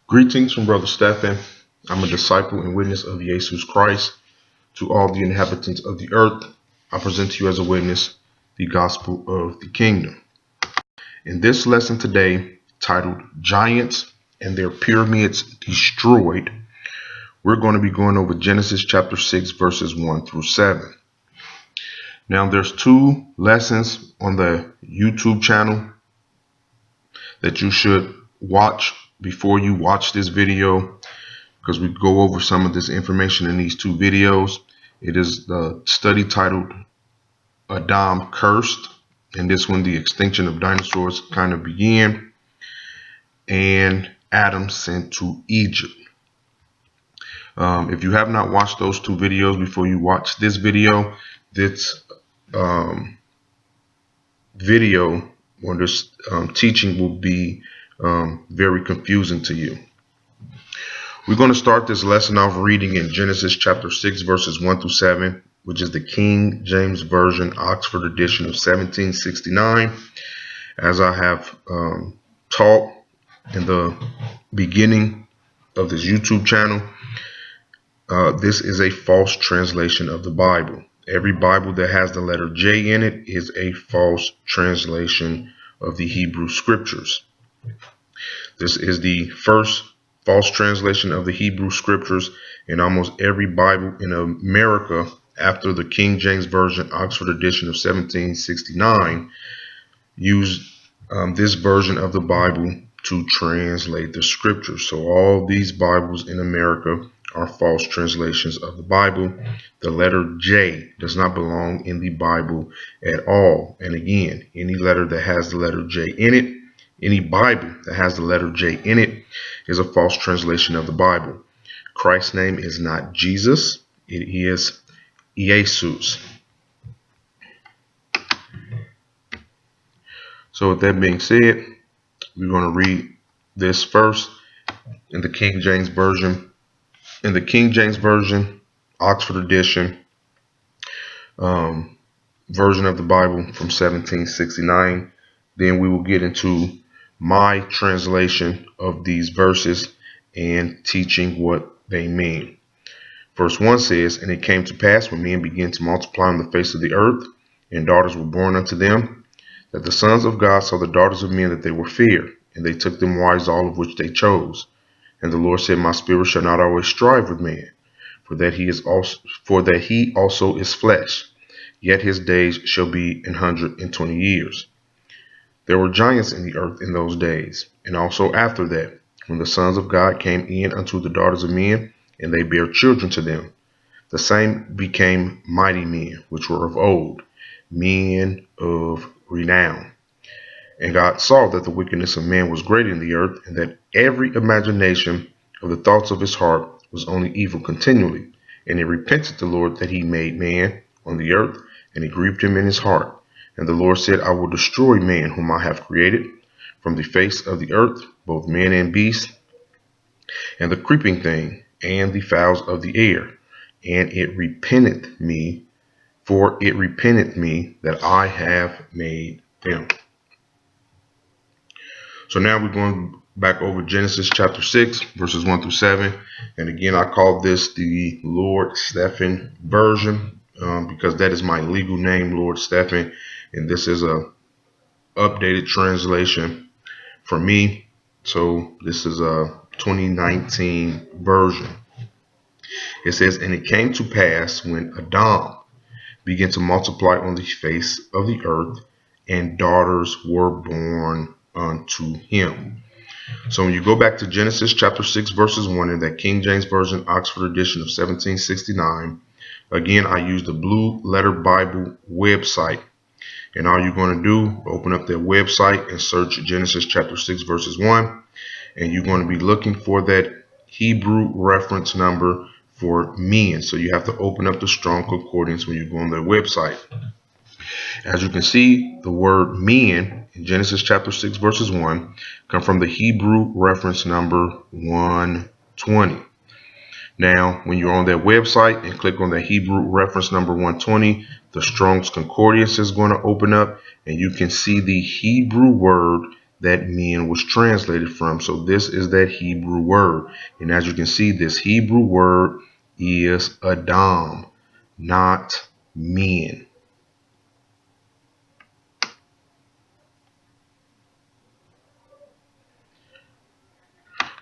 Greetings from Brother Stephen. I'm a disciple and witness of Jesus Christ. To all the inhabitants of the earth, I present to you as a witness the gospel of the kingdom. In this lesson today, titled Giants and Their Pyramids Destroyed, we're going to be going over Genesis chapter 6, verses 1 through 7. Now, there's two lessons on the YouTube channel that you should watch before you watch this video, because we go over some of this information in these two videos. It is the study titled Adam Cursed, and this one, the extinction of dinosaurs kind of began, and Adam sent to Egypt. If you have not watched those two videos before you watch this video, this video or this teaching will be very confusing to you. We're going to start this lesson off reading in Genesis chapter 6, verses 1 through 7, which is the King James Version, Oxford edition of 1769. As I have taught in the beginning of this YouTube channel, this is a false translation of the Bible. Every Bible that has the letter J in it is a false translation of the Hebrew scriptures. This is the first false translation of the Hebrew scriptures, in almost every Bible in America after the King James Version, Oxford edition of 1769, used this version of the Bible to translate the scriptures. So all these Bibles in America are false translations of the Bible. The letter J does not belong in the Bible at all. And again, any letter that has the letter J in it, any Bible that has the letter J in it, is a false translation of the Bible. Christ's name is not Jesus, it is Jesus. So with that being said, we're going to read this first in the King James Version. In the King James Version, Oxford edition, version of the Bible from 1769. Then we will get into my translation of these verses and teaching what they mean. Verse 1 says, "And it came to pass, when men began to multiply on the face of the earth, and daughters were born unto them, that the sons of God saw the daughters of men, that they were fair, and they took them wives, all of which they chose. And the Lord said, My spirit shall not always strive with man, for that he also is flesh, yet his days shall be 120 years. There were giants in the earth in those days, and also after that, when the sons of God came in unto the daughters of men, and they bare children to them. The same became mighty men, which were of old, men of renown. And God saw that the wickedness of man was great in the earth, and that every imagination of the thoughts of his heart was only evil continually. And he repented the Lord that he made man on the earth, and it grieved him in his heart. And the Lord said, I will destroy man whom I have created from the face of the earth, both man and beast, and the creeping thing, and the fowls of the air. And it repenteth me, for it repenteth me that I have made them." So now we're going back over Genesis chapter 6, verses 1 through 7. And again, I call this the Lord Stephen version because that is my legal name, Lord Stephen. And this is a updated translation for me. So this is a 2019 version. It says, "And it came to pass, when Adam began to multiply on the face of the earth, and daughters were born unto him." So when you go back to Genesis chapter 6, verses 1 in that King James Version, Oxford edition of 1769, again, I use the Blue Letter Bible website. And all you're going to do, open up that website and search Genesis chapter 6, verses 1. And you're going to be looking for that Hebrew reference number for men. So you have to open up the Strong Concordance when you go on their website. As you can see, the word men in Genesis chapter 6, verses 1 come from the Hebrew reference number 120. Now, when you're on that website and click on the Hebrew reference number 120, the Strong's Concordance is going to open up, and you can see the Hebrew word that men was translated from. So this is that Hebrew word. And as you can see, this Hebrew word is Adam, not men.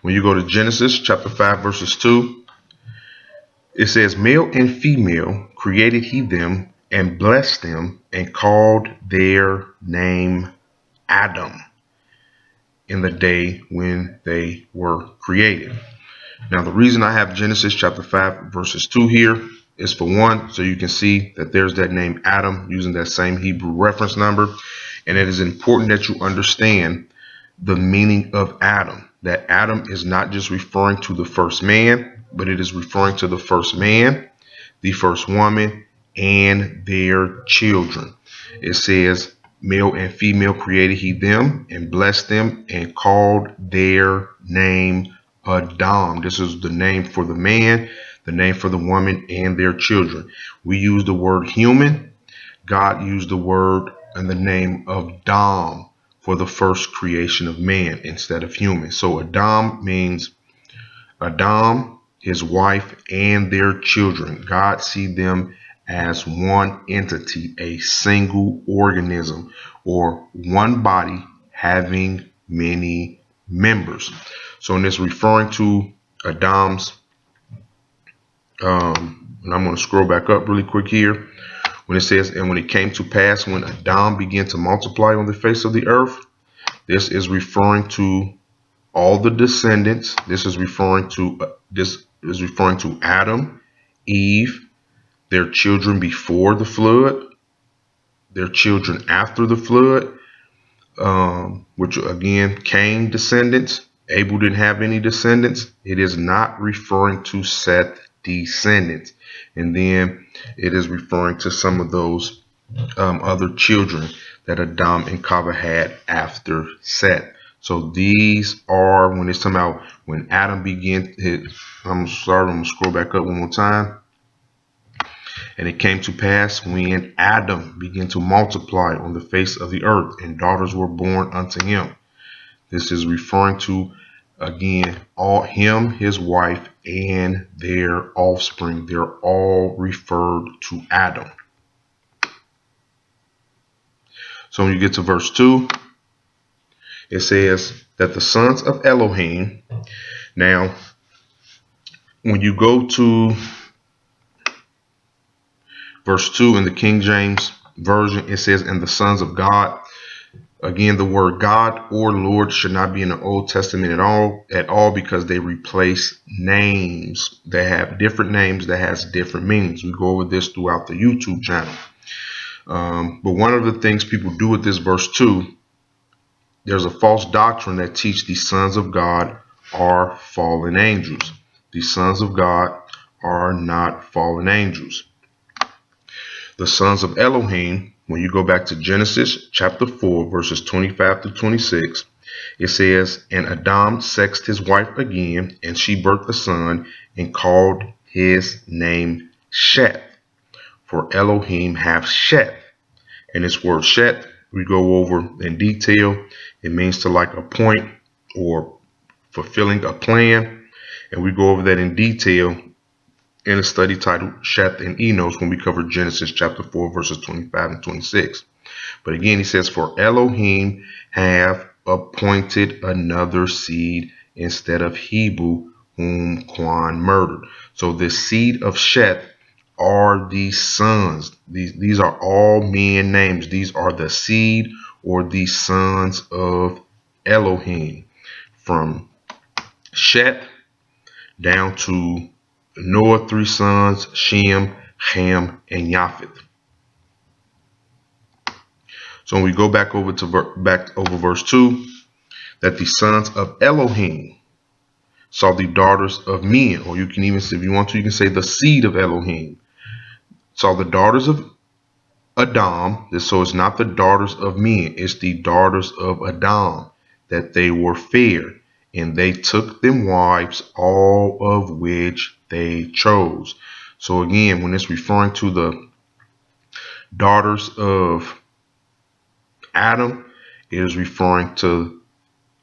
When you go to Genesis chapter 5, verses 2, it says, male and female created he them and blessed them and called their name Adam in the day when they were created. Now, the reason I have Genesis chapter 5, verses 2 here is for one, so you can see that there's that name Adam using that same Hebrew reference number. And it is important that you understand the meaning of Adam, that Adam is not just referring to the first man, but it is referring to the first man, the first woman, and their children. It says, male and female created he them and blessed them and called their name Adam. This is the name for the man, the name for the woman, and their children. We use the word human. God used the word and the name of Adam for the first creation of man instead of human. So Adam means Adam, his wife, and their children. God see them as one entity, a single organism, or one body having many members. So in this referring to Adam's, and I'm going to scroll back up really quick here. When it says, and when it came to pass when Adam began to multiply on the face of the earth, this is referring to all the descendants. This is referring to Adam, Eve, their children before the flood, their children after the flood, which again, Cain descendants. Abel didn't have any descendants. It is not referring to Seth descendants. And then it is referring to some of those other children that Adam and Chava had after Seth. So these are, when it's talking about when Adam began his, I'm going to scroll back up one more time. And it came to pass when Adam began to multiply on the face of the earth, and daughters were born unto him. This is referring to, again, all him, his wife, and their offspring. They're all referred to Adam. So when you get to verse 2, it says that the sons of Elohim. Now, when you go to verse 2 in the King James Version, it says, and the sons of God. Again, the word God or Lord should not be in the Old Testament at all because they replace names. They have different names that has different meanings. We go over this throughout the YouTube channel. But one of the things people do with this verse 2, there's a false doctrine that teach the sons of God are fallen angels. The sons of God are not fallen angels. The sons of Elohim, when you go back to Genesis chapter 4, verses 25 to 26, it says, and Adam sexed his wife again, and she birthed a son and called his name Sheth. For Elohim hath Sheth. And this word Sheth, we go over in detail. It means to like appoint or fulfilling a plan. And we go over that in detail in a study titled Sheth and Enos when we cover Genesis chapter 4, verses 25 and 26. But again, he says, for Elohim have appointed another seed instead of Hebrew, whom Quan murdered. So the seed of Sheth are these sons. These are all men names. These are the seed or the sons of Elohim. From Sheth down to Noah, 3 sons, Shem, Ham, and Japheth. So when we go back over to verse 2, that the sons of Elohim saw the daughters of men, or you can even, if you want to, you can say the seed of Elohim, saw the daughters of Adam. So it's not the daughters of men, it's the daughters of Adam, that they were fair, and they took them wives, all of which they chose. So again, when it's referring to the daughters of Adam, it is referring to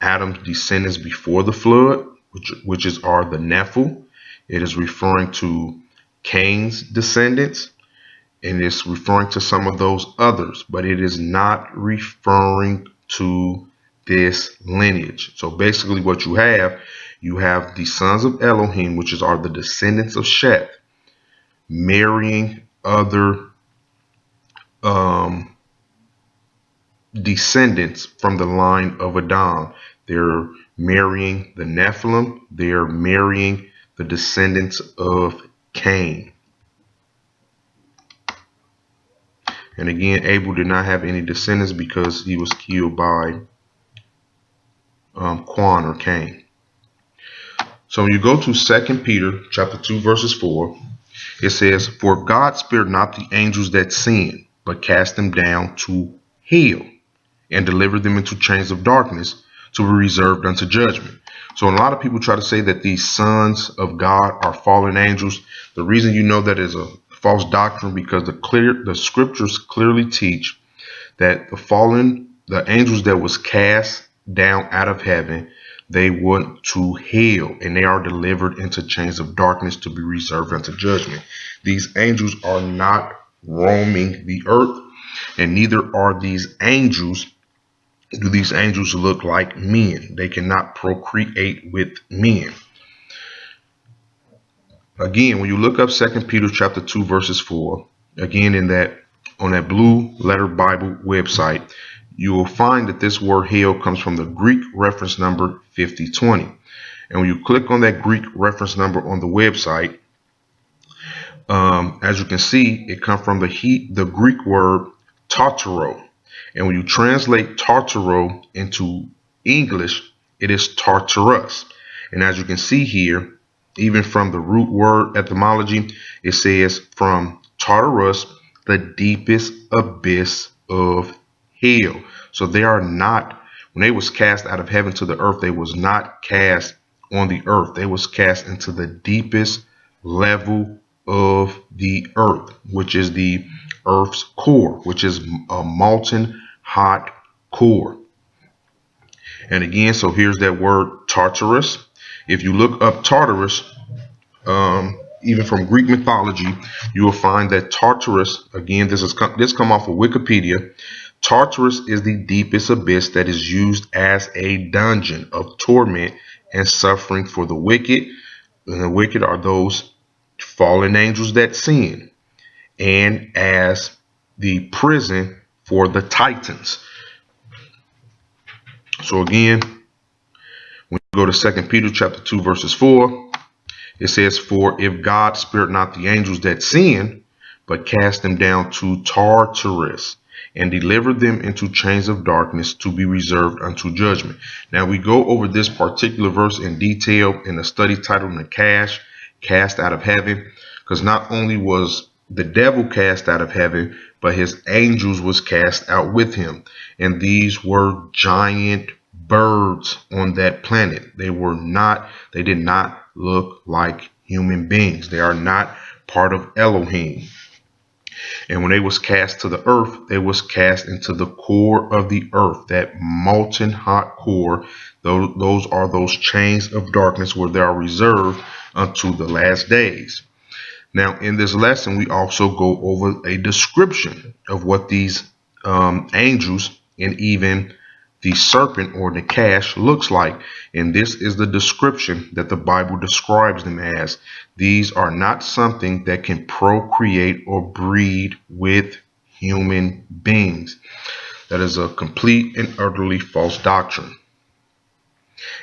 Adam's descendants before the flood, which are the Nephil. It is referring to Cain's descendants, and it's referring to some of those others, but it is not referring to this lineage. So basically what you have the sons of Elohim, which are the descendants of Sheth, marrying other descendants from the line of Adam. They're marrying the Nephilim. They're marrying the descendants of Cain. And again, Abel did not have any descendants because he was killed by Quan or Cain. So when you go to 2 Peter chapter 2 verses 4, it says, "For God spared not the angels that sinned, but cast them down to hell, and delivered them into chains of darkness to be reserved unto judgment." So a lot of people try to say that these sons of God are fallen angels. The reason you know that is a false doctrine, because the scriptures clearly teach that the angels that was cast down out of heaven, they went to hell, and they are delivered into chains of darkness to be reserved unto judgment. These angels are not roaming the earth, and neither are these angels. Do these angels look like men? They cannot procreate with men. Again, when you look up 2 Peter chapter 2 verses 4, again on that Blue Letter Bible website, you will find that this word hell comes from the Greek reference number 5020. And when you click on that Greek reference number on the website, as you can see, it comes from the Greek word tartaro. And when you translate tartaro into English, it is Tartarus. And as you can see here, even from the root word etymology, it says from Tartarus, the deepest abyss of hell. So they are not, when they was cast out of heaven to the earth, they was not cast on the earth. They was cast into the deepest level of the earth, which is the earth's core, which is a molten hot core. And again, so here's that word Tartarus. If you look up Tartarus, even from Greek mythology, you will find that Tartarus, again, this come off of Wikipedia. Tartarus is the deepest abyss that is used as a dungeon of torment and suffering for the wicked. And the wicked are those fallen angels that sin, and as the prison for the Titans. So again, when you go to 2 Peter chapter 2 verses 4, it says, "For if God spared not the angels that sinned, but cast them down to Tartarus, and delivered them into chains of darkness to be reserved unto judgment." Now we go over this particular verse in detail in a study titled "Nakash, Cast Out of Heaven," because not only was the devil cast out of heaven, but his angels was cast out with him. And these were giant birds on that planet. They did not look like human beings. They are not part of Elohim. And when they was cast to the earth, they was cast into the core of the earth, that molten hot core. Those are those chains of darkness where they are reserved unto the last days. Now, in this lesson, we also go over a description of what these angels and even the serpent or the Nakash looks like. And this is the description that the Bible describes them as. These are not something that can procreate or breed with human beings. That is a complete and utterly false doctrine.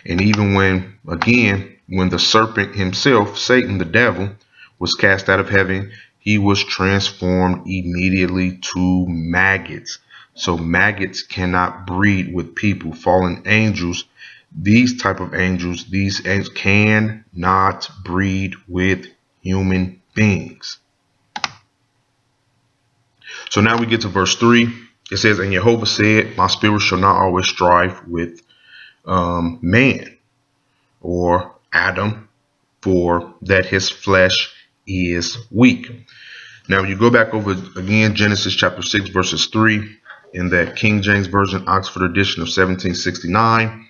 And even when the serpent himself, Satan, the devil, was cast out of heaven, he was transformed immediately to maggots. So maggots cannot breed with people. Fallen angels, these angels cannot breed with human beings. So now we get to verse 3. It says, "And Yehovah said, my spirit shall not always strive with man," or Adam, "for that his flesh is weak." Now you go back over again Genesis chapter 6 verses 3 in that King James Version Oxford edition of 1769.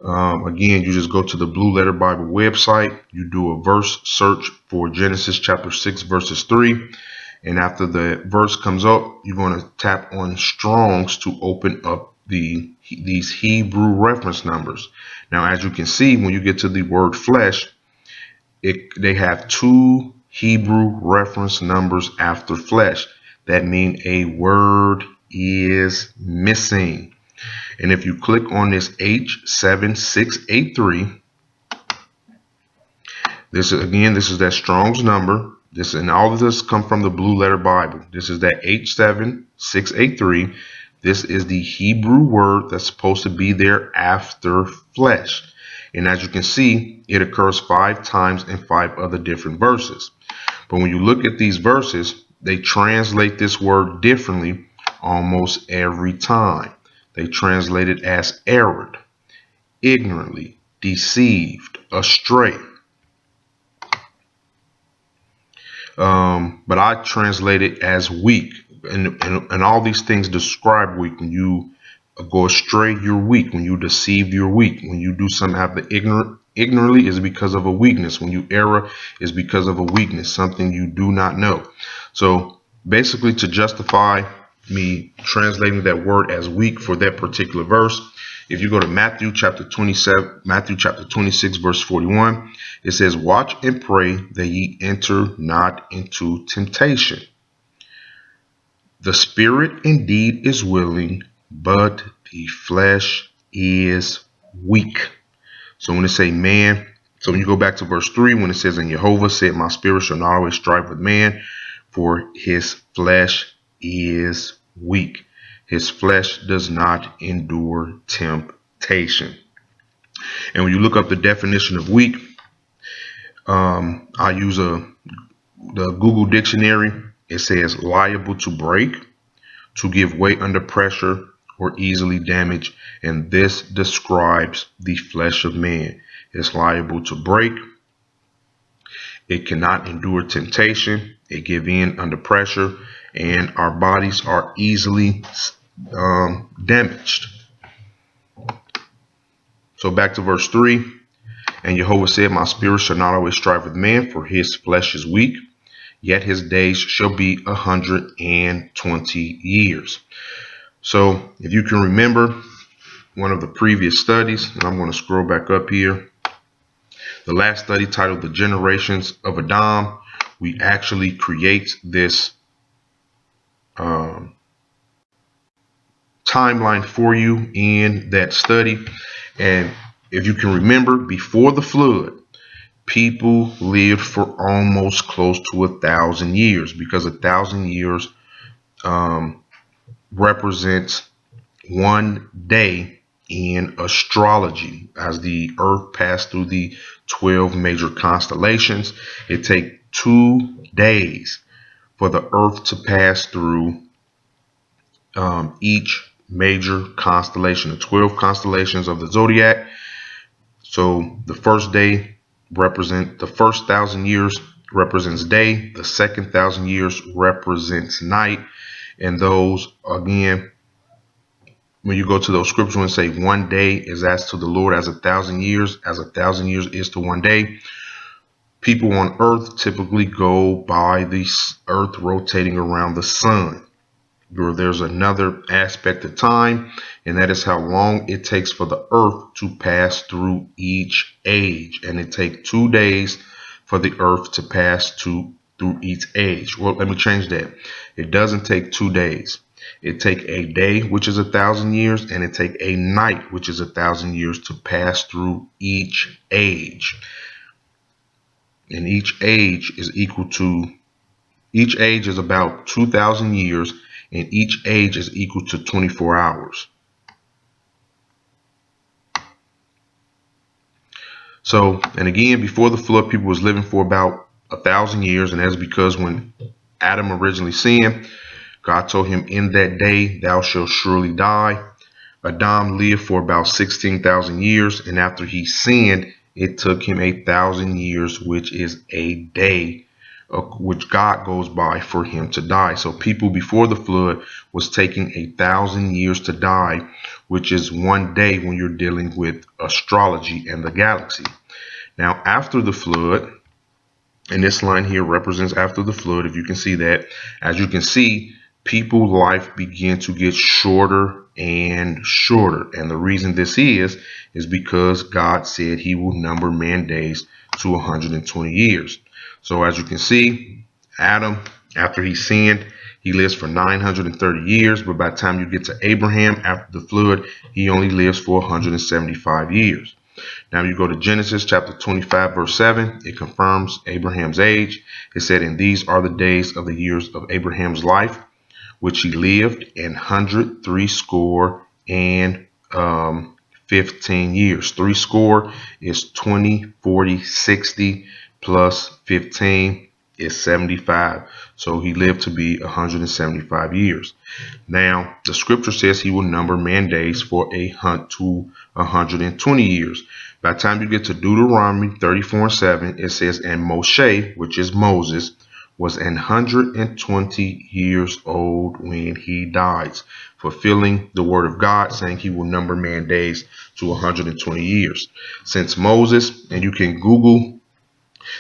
Again, you just go to the Blue Letter Bible website. You do a verse search for Genesis chapter 6, verses 3. And after the verse comes up, you're going to tap on Strong's to open up these Hebrew reference numbers. Now, as you can see, when you get to the word flesh, they have 2 Hebrew reference numbers after flesh. That means a word is missing. And if you click on this H7683, this is that Strong's number. And all of this come from the Blue Letter Bible. This is that H7683. This is the Hebrew word that's supposed to be there after flesh. And as you can see, it occurs 5 times in 5 other different verses. But when you look at these verses, they translate this word differently almost every time. They translate it as erred, ignorantly, deceived, astray. But I translate it as weak. And all these things describe weak. When you go astray, you're weak. When you deceive, you're weak. When you do something out of the ignorantly is because of a weakness. When you err is because of a weakness, something you do not know. So basically, to justify me translating that word as weak for that particular verse, if you go to Matthew chapter 26, verse 41, it says, "Watch and pray that ye enter not into temptation. The spirit indeed is willing, but the flesh is weak." So when it say man, so when you go back to verse 3, when it says, "And Yehovah said, my spirit shall not always strive with man, for his flesh is weak. His flesh does not endure temptation." And when you look up the definition of weak, I use the Google dictionary. It says liable to break, to give way under pressure, or easily damaged. And this describes the flesh of man. It's liable to break. It cannot endure temptation. It give in under pressure. And our bodies are easily damaged. So back to verse 3. "And Yehovah said, my spirit shall not always strive with man, for his flesh is weak. Yet his days shall be 120 years. So if you can remember one of the previous studies, and I'm going to scroll back up here. The last study titled The Generations of Adam, we actually create this timeline for you in that study. And if you can remember, before the flood, people lived for almost close to 1,000 years, because 1,000 years represents one day in astrology. As the earth passed through the 12 major constellations, it takes 2 days for the earth to pass through each major constellation, the 12 constellations of the zodiac. So the first day represent the first 1,000 years represents day, the second 1,000 years represents night. And those, again, when you go to those scriptures and say one day is as to the Lord as 1,000 years, as 1,000 years is to one day, people on earth typically go by the earth rotating around the sun. Or there's another aspect of time, and that is how long it takes for the earth to pass through each age. And it takes 2 days for the earth to pass through each age. Well, let me change that. It doesn't take 2 days. It takes a day, which is 1,000 years, and it takes a night, which is 1,000 years, to pass through each age. And each age is about 2,000 years, and each age is equal to 24 hours. So, and again, before the flood, people was living for about 1,000 years. And that's because when Adam originally sinned, God told him, in that day, thou shalt surely die. Adam lived for about 16,000 years. And after he sinned, it took him 1,000 years, which is a day, which God goes by for him to die. So people before the flood was taking 1,000 years to die, which is one day when you're dealing with astrology and the galaxy. Now, after the flood, and this line here represents after the flood, if you can see that, as you can see, people's life began to get shorter and shorter. And the reason this is because God said he will number man days to 120 years. So as you can see, Adam, after he sinned, he lives for 930 years. But by the time you get to Abraham after the flood, he only lives for 175 years. Now you go to Genesis chapter 25, verse 7. It confirms Abraham's age. It said, and these are the days of the years of Abraham's life, which he lived, 163 and 15 years. 60 is 20, 40, 60 plus 15 is 75. So he lived to be 175 years. Now, the scripture says he will number man days for a hunt to 120 years. By the time you get to Deuteronomy 34:7, it says, and Moshe, which is Moses, was 120 years old when he dies, fulfilling the word of God, saying he will number man days to 120 years. Since Moses, and you can Google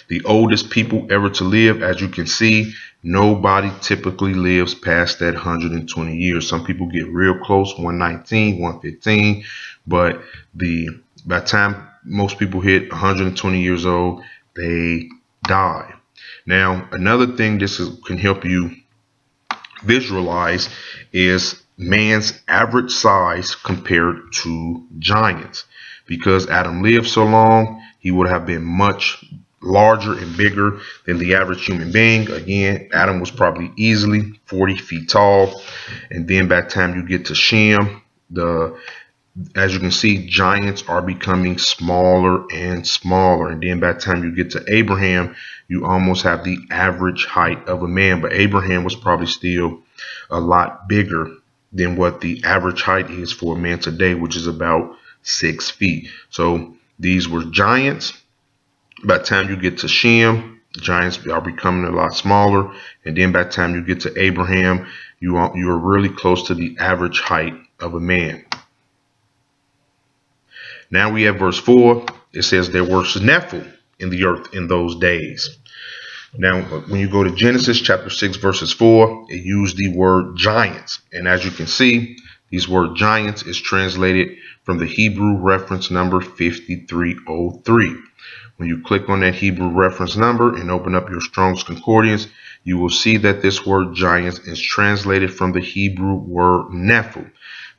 the oldest people ever to live, as you can see, nobody typically lives past that 120 years. Some people get real close, 119, 115, but by the time most people hit 120 years old, they die. Now, another thing can help you visualize is man's average size compared to giants. Because Adam lived so long, he would have been much larger and bigger than the average human being. Again, Adam was probably easily 40 feet tall. And then by the time you get to Shem, as you can see, giants are becoming smaller and smaller. And then by the time you get to Abraham, you almost have the average height of a man. But Abraham was probably still a lot bigger than what the average height is for a man today, which is about 6 feet. So these were giants. By the time you get to Shem, giants are becoming a lot smaller. And then by the time you get to Abraham, you are really close to the average height of a man. Now we have verse 4. It says there was Nephilim in the earth in those days. Now, when you go to Genesis chapter 6, verses 4, it used the word giants. And as you can see, these word giants is translated from the Hebrew reference number 5303. When you click on that Hebrew reference number and open up your Strong's Concordance, you will see that this word giants is translated from the Hebrew word Nephil.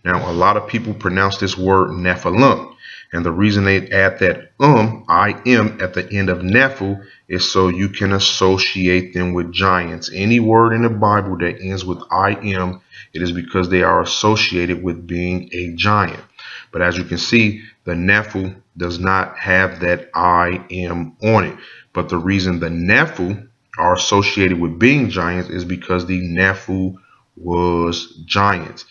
Now, a lot of people pronounce this word Nephilim. And the reason they add that I-M at the end of Nephil is so you can associate them with giants. Any word in the Bible that ends with I-M, it is because they are associated with being a giant. But as you can see, the Nephil does not have that I-M on it. But the reason the Nephil are associated with being giants is because the Nephil was giants.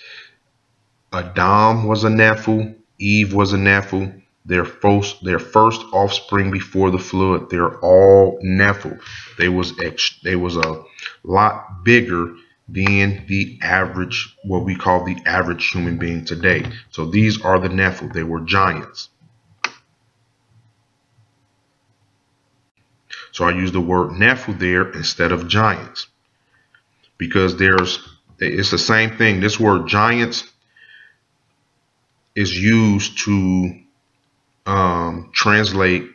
Adam was a Nephil. Eve was a Nephil. Their first offspring before the flood, they're all Nephil. They was a lot bigger than the average, what we call the average human being today. So these are the Nephil. They were giants. So I use the word Nephil there instead of giants, because it's the same thing. This word giants is used to translate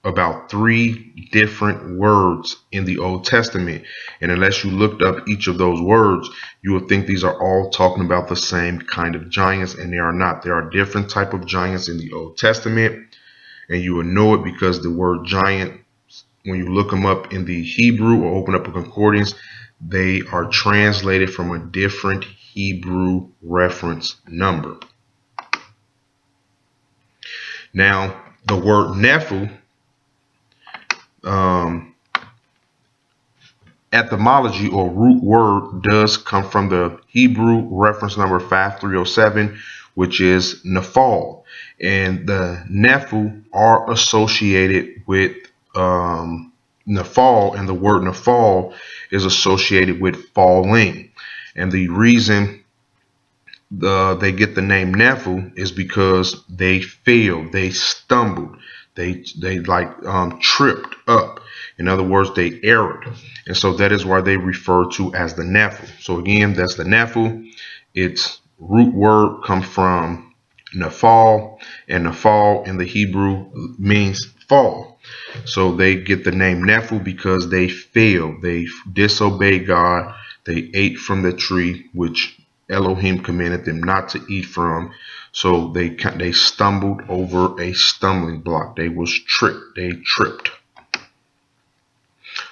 about 3 different words in the Old Testament. And unless you looked up each of those words, you would think these are all talking about the same kind of giants, and they are not. There are different type of giants in the Old Testament, and you will know it because the word giant, when you look them up in the Hebrew or open up a concordance, they are translated from a different Hebrew reference number. Now, the word Nephil, etymology or root word does come from the Hebrew reference number 5307, which is Nephal. And the Nephil are associated with Nephal, and the word Nephal is associated with falling. And the reason they get the name Nephilim is because they failed, they stumbled, they like tripped up. In other words, they erred, and so that is why they refer to as the Nephilim. So again, that's the Nephilim. Its root word comes from Nephal, and Nephal in the Hebrew means fall. So they get the name Nephil because they failed, they disobeyed God, they ate from the tree which Elohim commanded them not to eat from. So they stumbled over a stumbling block. They was tricked. They tripped.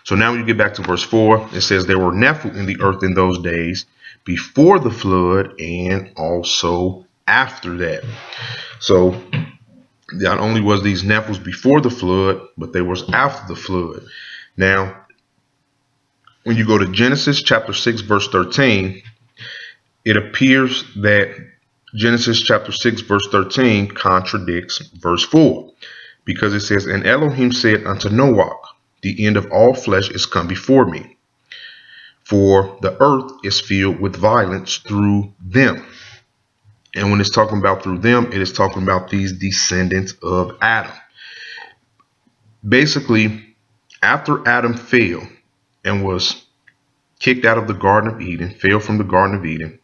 So now when you get back to verse 4, it says there were Nephil in the earth in those days before the flood and also after that. So not only was these Nephils before the flood, but they was after the flood. Now, when you go to Genesis chapter 6, verse 13, it appears that Genesis chapter 6, verse 13 contradicts verse 4, because it says, and Elohim said unto Noah, the end of all flesh is come before me, for the earth is filled with violence through them. And when it's talking about through them, it is talking about these descendants of Adam. Basically, after Adam fell and was kicked out of the Garden of Eden, fell from the Garden of Eden,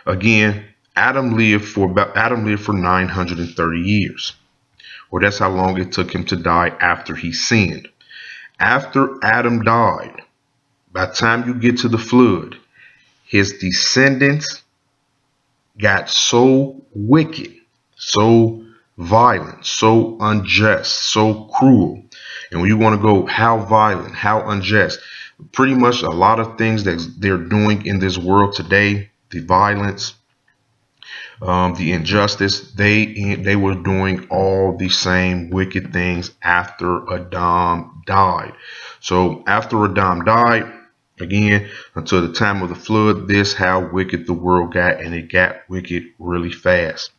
again, Adam lived for 930 years. Or that's how long it took him to die after he sinned. After Adam died, by the time you get to the flood, his descendants got so wicked, so violent, so unjust, so cruel. And when you want to go how violent, how unjust, pretty much a lot of things that they're doing in this world today, the violence, the injustice, they were doing all the same wicked things after Adam died. So after Adam died, again, until the time of the flood, this how wicked the world got, and it got wicked really fast.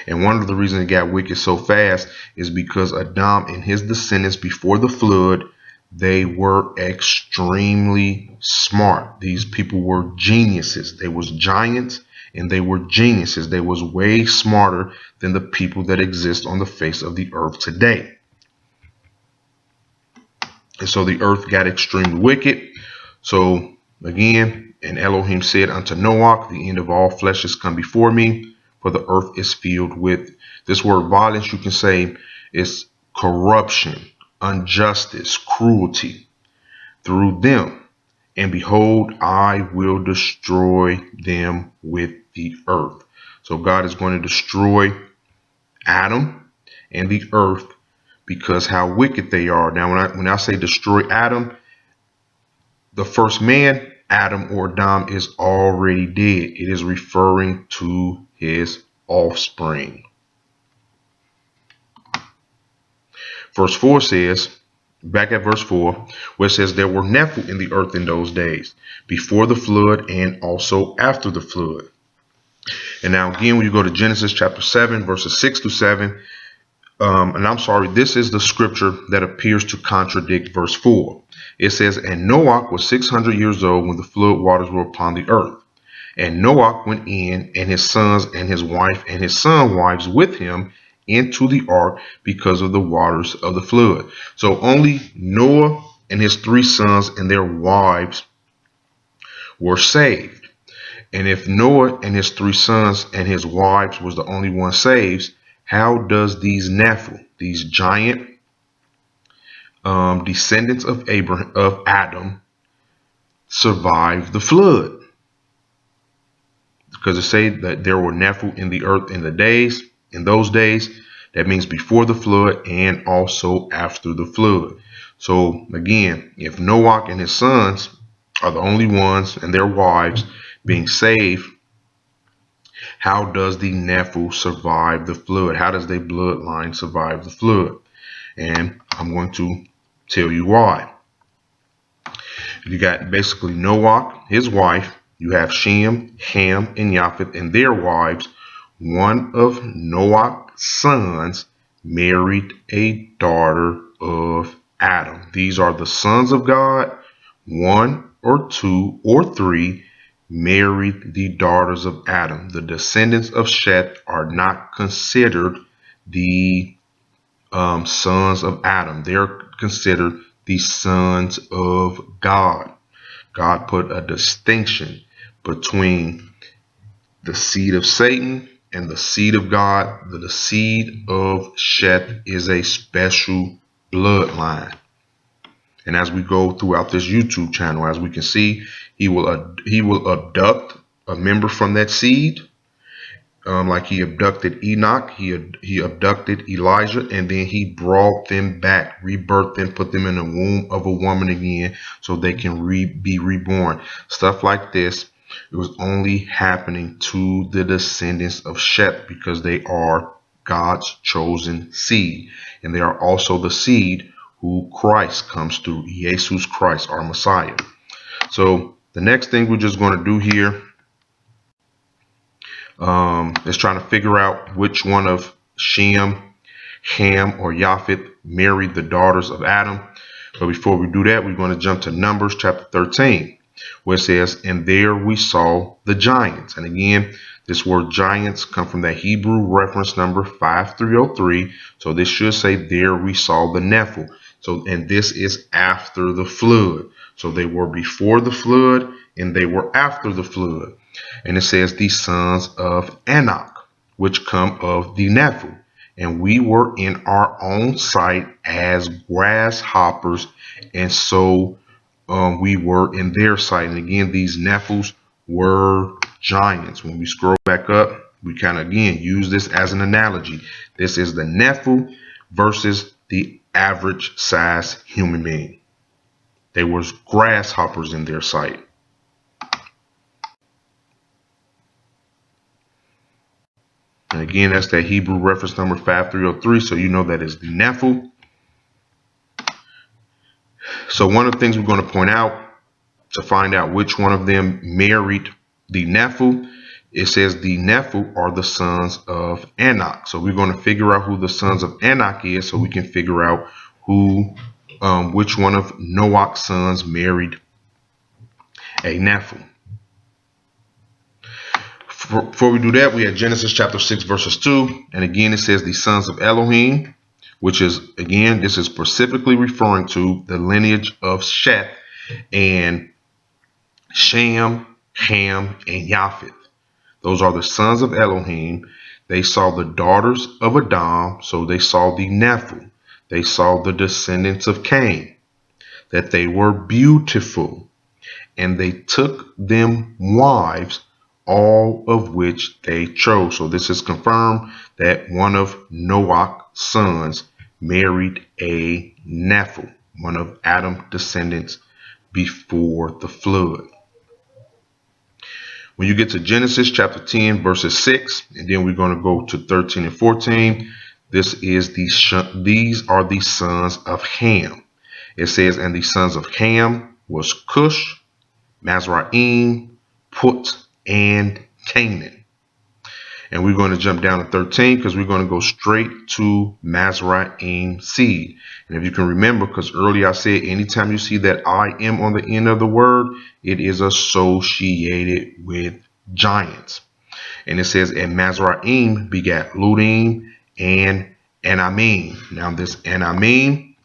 And one of the reasons it got wicked so fast is because Adam and his descendants before the flood, they were extremely smart. These people were geniuses. They was giants and they were geniuses. They was way smarter than the people that exist on the face of the earth today. And so the earth got extremely wicked. So again, and Elohim said unto Noah, the end of all flesh is come before me, for the earth is filled with, this word violence, you can say, is corruption, injustice, cruelty through them. And behold, I will destroy them with the earth. So God is going to destroy Adam and the earth because how wicked they are. Now, when I say destroy Adam, the first man, Adam or Adam, is already dead. It is referring to his offspring. Verse 4 says, back at verse 4, where it says there were Nephil in the earth in those days, before the flood and also after the flood. And now again, when you go to Genesis chapter 7, verses 6 to 7, and I'm sorry, this is the scripture that appears to contradict verse 4. It says, and Noah was 600 years old when the flood waters were upon the earth. And Noah went in, and his sons and his wife and his son wives with him into the ark because of the waters of the flood. So only Noah and his 3 sons and their wives were saved. And if Noah and his 3 sons and his wives was the only one saved, how does these Nephil, these giant descendants of Adam, survive the flood? Because it say that there were Nephil in the earth in those days. That means before the flood and also after the flood. So again, if Noah and his sons are the only ones and their wives being saved, how does the Nephil survive the flood? How does their bloodline survive the flood? And I'm going to tell you why. You got basically Noah, his wife. You have Shem, Ham, and Japheth and their wives. One of Noah's sons married a daughter of Adam. These are the sons of God. 1 or 2 or 3 married the daughters of Adam. The descendants of Sheth are not considered the sons of Adam. They're considered the sons of God. God put a distinction between the seed of Satan and the seed of God. The seed of Sheth is a special bloodline. And as we go throughout this YouTube channel, as we can see, he will abduct a member from that seed, like he abducted Enoch, he abducted Elijah, and then he brought them back, rebirthed them, put them in the womb of a woman again, so they can be reborn. Stuff like this, it was only happening to the descendants of Sheth because they are God's chosen seed, and they are also the seed who Christ comes through, Jesus Christ, our Messiah. So the next thing we're just going to do here is trying to figure out which one of Shem, Ham, or Japheth married the daughters of Adam. But before we do that, we're going to jump to Numbers chapter 13, where it says, "And there we saw the giants." And again, this word giants come from that Hebrew reference number 5303. So this should say, "There we saw the Nephilim." So, and this is after the flood. So they were before the flood and they were after the flood. And it says, "The sons of Anak, which come of the Nephilim. And we were in our own sight as grasshoppers, and so we were in their sight." And again, these Nephils were giants. When we scroll back up, we kind of again use this as an analogy. This is the Nephil versus the average size human being. They were grasshoppers in their sight. And again, that's that Hebrew reference number 5303. So you know that is the Nephil. So one of the things we're going to point out to find out which one of them married the Nephil, it says the Nephil are the sons of Anak. So we're going to figure out who the sons of Anak is, so we can figure out who, which one of Noah's sons married a Nephil. Before we do that, we have Genesis chapter 6 verses 2. And again, it says the sons of Elohim, which is, again, this is specifically referring to the lineage of Sheth and Shem, Ham, and Japheth. Those are the sons of Elohim. They saw the daughters of Adam, so they saw the Nephil. They saw the descendants of Cain, that they were beautiful, and they took them wives, all of which they chose. So this is confirmed that one of Noah's sons married a Nephil, one of Adam's descendants before the flood. When you get to Genesis chapter 10 verses 6, and then we're going to go to 13 and 14, these are the sons of Ham. It says, "And the sons of Ham was Cush, Mizraim, Put, and Canaan." And we're going to jump down to 13 because we're going to go straight to Mizraim seed. And if you can remember, because earlier I said anytime you see that I am on the end of the word, it is associated with giants. And it says, "And Mizraim begat Ludim and Anamim." Now this Anamim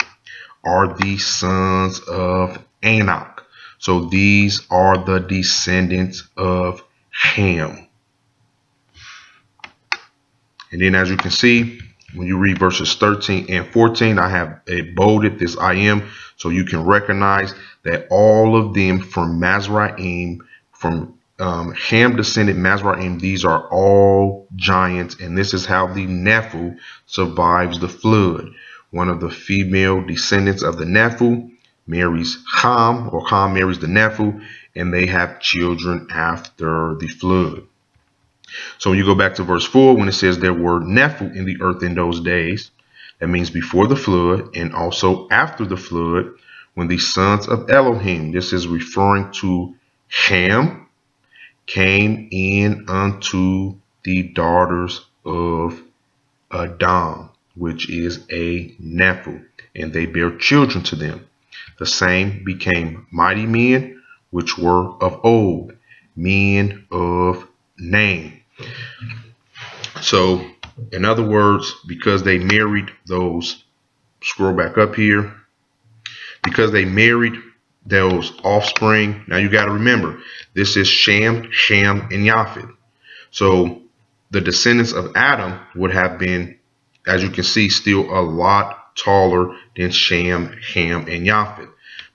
are the sons of Anak. So these are the descendants of Ham. And then as you can see, when you read verses 13 and 14, I have bolded this I am, so you can recognize that all of them from Mizraim, from Ham descended Mizraim, these are all giants. And this is how the Nephil survives the flood. One of the female descendants of the Nephil marries Ham, or Ham marries the Nephil, and they have children after the flood. So when you go back to verse 4, when it says there were Nephil in the earth in those days, that means before the flood and also after the flood, when the sons of Elohim, this is referring to Ham, came in unto the daughters of Adam, which is a Nephil, and they bare children to them. The same became mighty men, which were of old, men of name. So, in other words, because they married those, scroll back up here, because they married those offspring. Now you got to remember, this is Shem, Ham, and Japheth. So the descendants of Adam would have been, as you can see, still a lot taller than Shem, Ham, and Japheth.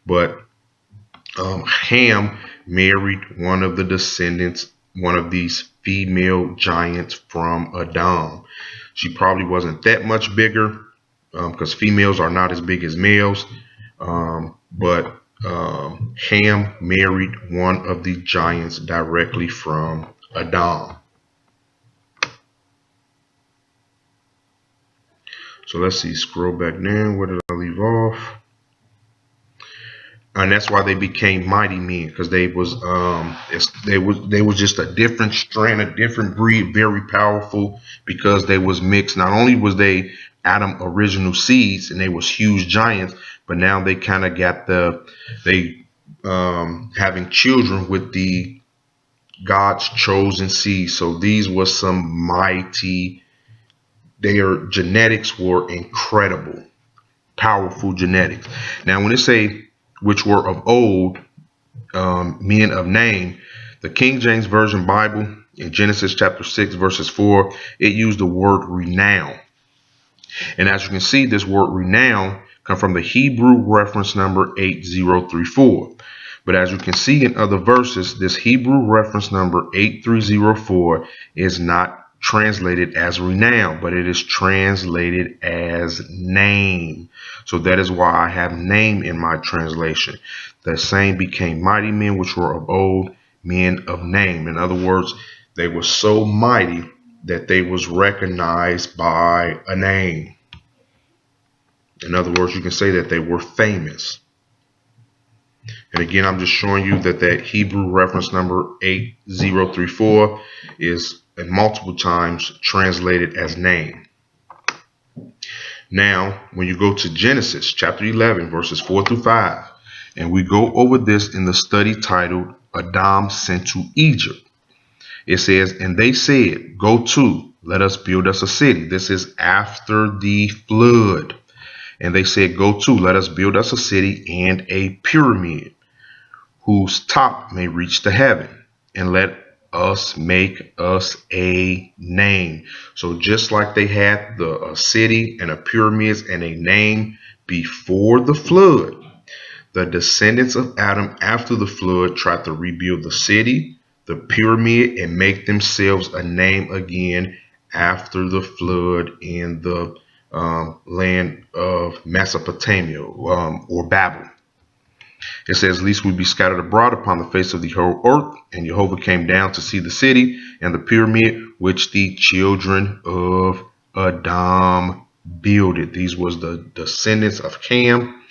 But Ham married one of the descendants, one of these female giants from Adam. She probably wasn't that much bigger because females are not as big as males. But Ham married one of the giants directly from Adam. So let's see, scroll back down. Where did I leave off? And that's why they became mighty men, because they was just a different strand, a different breed, very powerful, because they was mixed. Not only was they Adam original seeds and they was huge giants, but now they kind of got having children with the God's chosen seed. So these was some mighty. Their genetics were incredible, powerful genetics. Now, when it say which were of old, men of name, the King James Version Bible in Genesis chapter 6 verses 4, it used the word renown. And as you can see, this word renown come from the Hebrew reference number 8034. But as you can see in other verses, this Hebrew reference number 8304 is not translated as renown, but it is translated as name. So that is why I have name in my translation. The same became mighty men, which were of old, men of name. In other words, they were so mighty that they was recognized by a name. In other words, you can say that they were famous. And again, I'm just showing you that Hebrew reference number 8034 is multiple times translated as name. Now, when you go to Genesis chapter 11, verses 4 through 5, and we go over this in the study titled Adam Sent to Egypt. It says, and they said, go to, let us build us a city. This is after the flood. And they said, go to, let us build us a city and a pyramid, whose top may reach to heaven, and let us make us a name. So just like they had a city and a pyramids and a name before the flood, the descendants of Adam after the flood tried to rebuild the city, the pyramid, and make themselves a name again after the flood in the land of Mesopotamia or Babel. It says, lest we be scattered abroad upon the face of the whole earth. And Yehovah came down to see the city and the pyramid which the children of Adam builded. These was the descendants of Ham,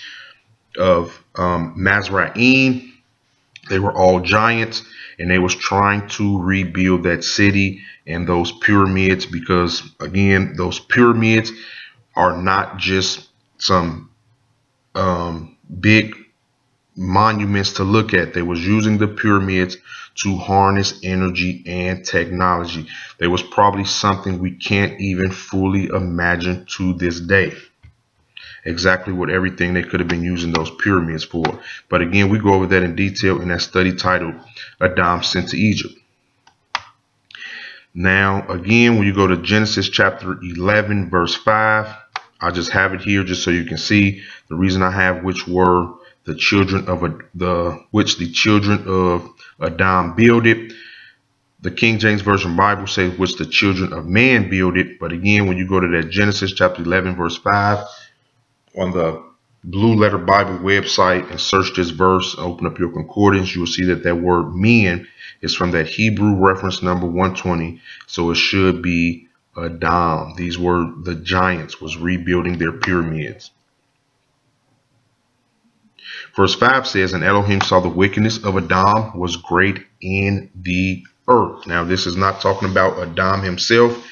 of Mazraim. They were all giants, and they was trying to rebuild that city and those pyramids, because again, those pyramids are not just some big monuments to look at. They was using the pyramids to harness energy and technology. There was probably something we can't even fully imagine to this day. Exactly what everything they could have been using those pyramids for. But again, we go over that in detail in that study titled Adam Sent to Egypt. Now, again, when you go to Genesis chapter 11, verse 5, I just have it here just so you can see the reason I have which were the children of the children of Adam builded. The King James Version Bible says which the children of man builded. But again, when you go to that Genesis chapter 11, verse 5 on the Blue Letter Bible website and search this verse, open up your concordance, you will see that that word men is from that Hebrew reference number 120. So it should be Adam. These were the giants was rebuilding their pyramids. Verse 5 says, and Elohim saw the wickedness of Adam was great in the earth. Now, this is not talking about Adam himself,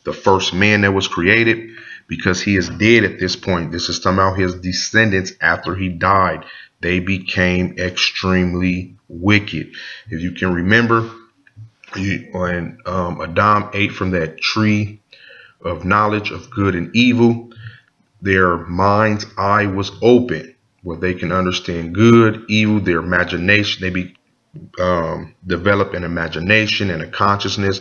the first man that was created, because he is dead at this point. This is talking about his descendants after he died. they became extremely wicked. If you can remember, when Adam ate from that tree of knowledge of good and evil, their mind's eye was open, where they can understand good, evil, their imagination. They develop an imagination and a consciousness.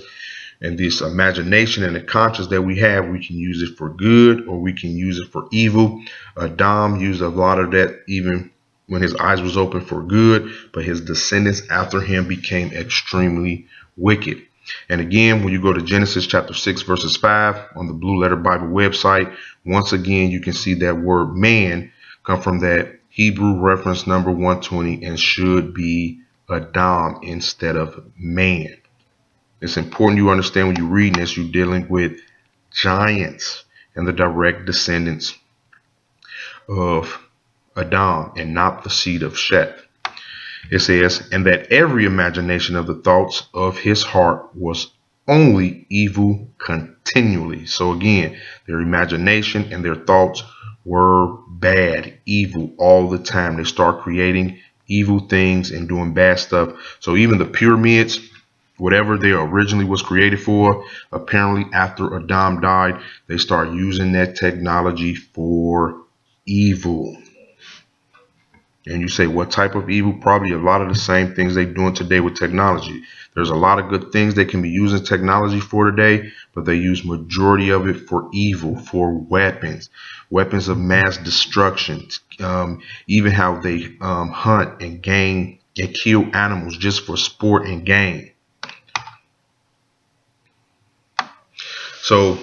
And this imagination and the conscience that we have, we can use it for good or we can use it for evil. Adam used a lot of that even when his eyes was open for good, but his descendants after him became extremely wicked. And again, when you go to Genesis chapter 6, verses 5 on the Blue Letter Bible website, once again, you can see that word man come from that Hebrew reference number 120 and should be Adam instead of man. It's important you understand when you're reading this, you're dealing with giants and the direct descendants of Adam and not the seed of Seth. It says, and that every imagination of the thoughts of his heart was only evil continually. So again, their imagination and their thoughts were bad, evil all the time. They start creating evil things and doing bad stuff. So even the pyramids, whatever they originally was created for, apparently after Adam died, they start using that technology for evil. And you say, what type of evil? Probably a lot of the same things they're doing today with technology. There's a lot of good things they can be using technology for today, but they use majority of it for evil, for weapons of mass destruction, even how they hunt and gain and kill animals just for sport and gain. So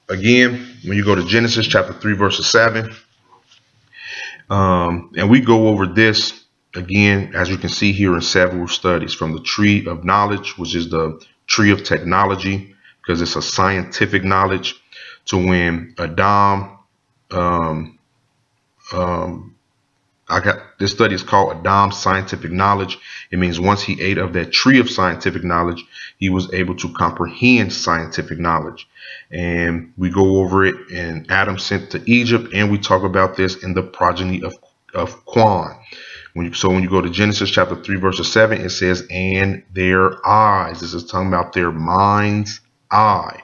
again, when you go to Genesis chapter 3, verses 7, and we go over this again, as you can see here in several studies, from the tree of knowledge, which is the tree of technology, because it's a scientific knowledge, to when Adam, this study is called Adam's scientific knowledge. It means once he ate of that tree of scientific knowledge, he was able to comprehend scientific knowledge. And we go over it in Adam sent to Egypt, and we talk about this in the progeny of Quan. When you go to Genesis chapter 3, verses 7, it says, and their eyes. This is talking about their mind's eye,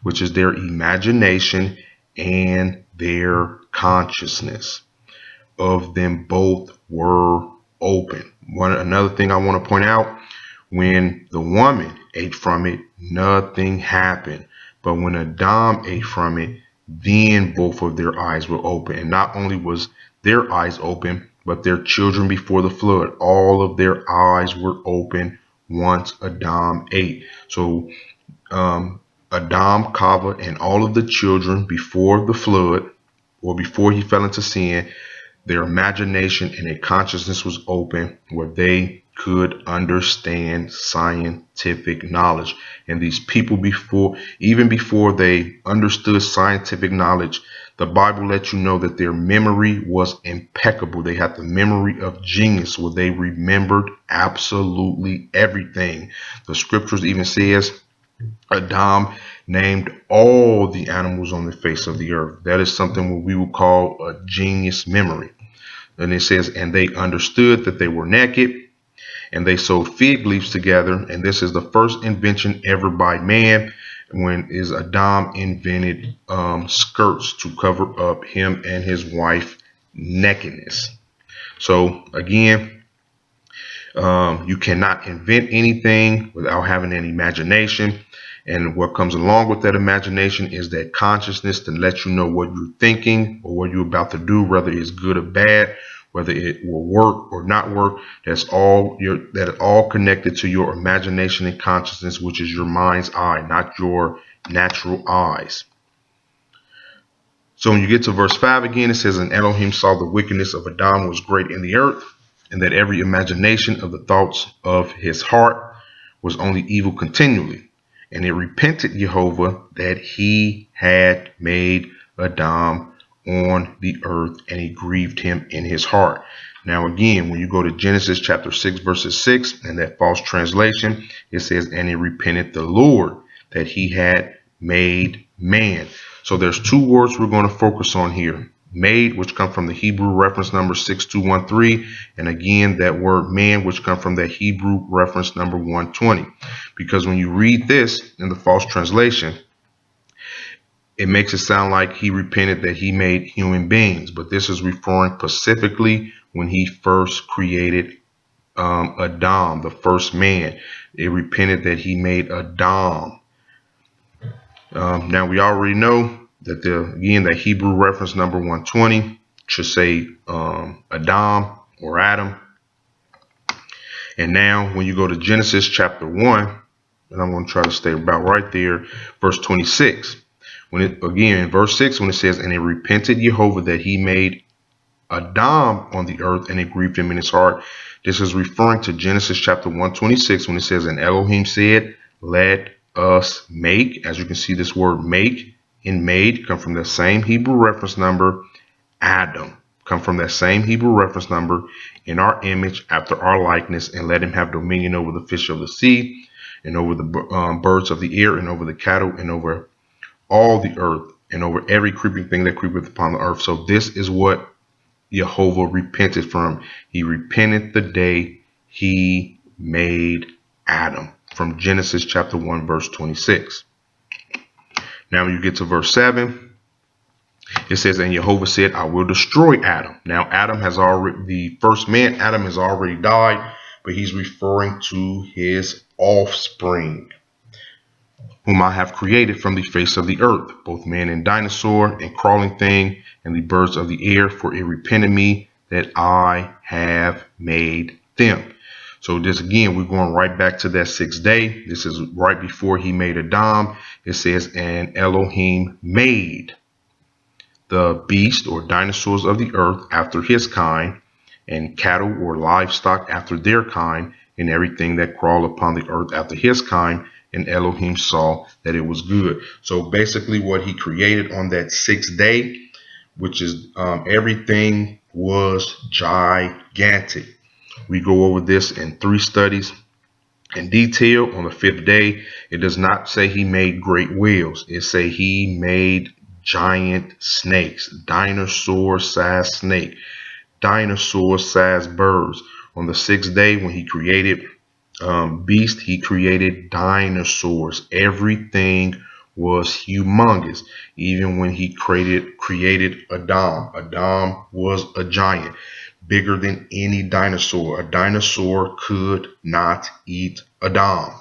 which is their imagination and their consciousness of them both were open. Another thing I want to point out, when the woman ate from it, nothing happened. But when Adam ate from it, then both of their eyes were open. And not only was their eyes open, but their children before the flood, all of their eyes were open once Adam ate. So Adam, Chava, and all of the children before the flood, or before he fell into sin, their imagination and their consciousness was open, where they could understand scientific knowledge. And these people even before they understood scientific knowledge, the Bible lets you know that their memory was impeccable. They had the memory of genius, where they remembered absolutely everything. The scriptures even says Adam named all the animals on the face of the earth. That is something what we would call a genius memory. And it says, and they understood that they were naked, and they sewed fig leaves together. And this is the first invention ever by man, when Adam invented skirts to cover up him and his wife nakedness. So again, you cannot invent anything without having an imagination. And what comes along with that imagination is that consciousness to let you know what you're thinking or what you're about to do, whether it's good or bad, whether it will work or not work. That is all connected to your imagination and consciousness, which is your mind's eye, not your natural eyes. So when you get to verse 5 again, it says, and Elohim saw the wickedness of Adam was great in the earth, and that every imagination of the thoughts of his heart was only evil continually. And it repented Yehovah that he had made Adam on the earth, and he grieved him in his heart. Now again, when you go to Genesis chapter 6, verses 6, and that false translation, it says, and he repented the Lord that he had made man. So there's two words we're going to focus on here. made, which comes from the Hebrew reference number 6213, and again that word man, which comes from the Hebrew reference number 120. Because when you read this in the false translation, it makes it sound like he repented that he made human beings, but this is referring specifically when he first created Adam, the first man. It repented that he made Adam. Now we already know that the Hebrew reference number 120 should say Adam or Adam. And now when you go to Genesis chapter 1, and I'm going to try to stay about right there, verse 26. In verse 6, when it says, and it repented Yehovah that he made Adam on the earth, and it grieved him in his heart. This is referring to Genesis chapter 126 when it says, and Elohim said, let us make. As you can see, this word make and made come from the same Hebrew reference number, Adam. Come from that same Hebrew reference number, in our image, after our likeness, and let him have dominion over the fish of the sea, and over the birds of the air, and over the cattle, and over all the earth, and over every creeping thing that creepeth upon the earth. So this is what Yehovah repented from. He repented the day he made Adam, from Genesis chapter 1, verse 26. Now when you get to verse 7, it says, and Yehovah said, I will destroy Adam. Now the first man, Adam, has already died, but he's referring to his offspring, whom I have created from the face of the earth, both man and dinosaur and crawling thing and the birds of the air, for it repented me that I have made them. So this again, we're going right back to that 6th day. This is right before he made Adam. It says, and Elohim made the beast or dinosaurs of the earth after his kind, and cattle or livestock after their kind, and everything that crawl upon the earth after his kind. And Elohim saw that it was good. So basically what he created on that 6th day, which is everything was gigantic. We go over this in 3 studies in detail. On the 5th day, it does not say he made great whales. It say he made giant snakes, dinosaur-sized snake, dinosaur-sized birds. On the 6th day, when he created beast, he created dinosaurs. Everything was humongous. Even when he created Adam, Adam was a giant, bigger than any dinosaur. A dinosaur could not eat Adam.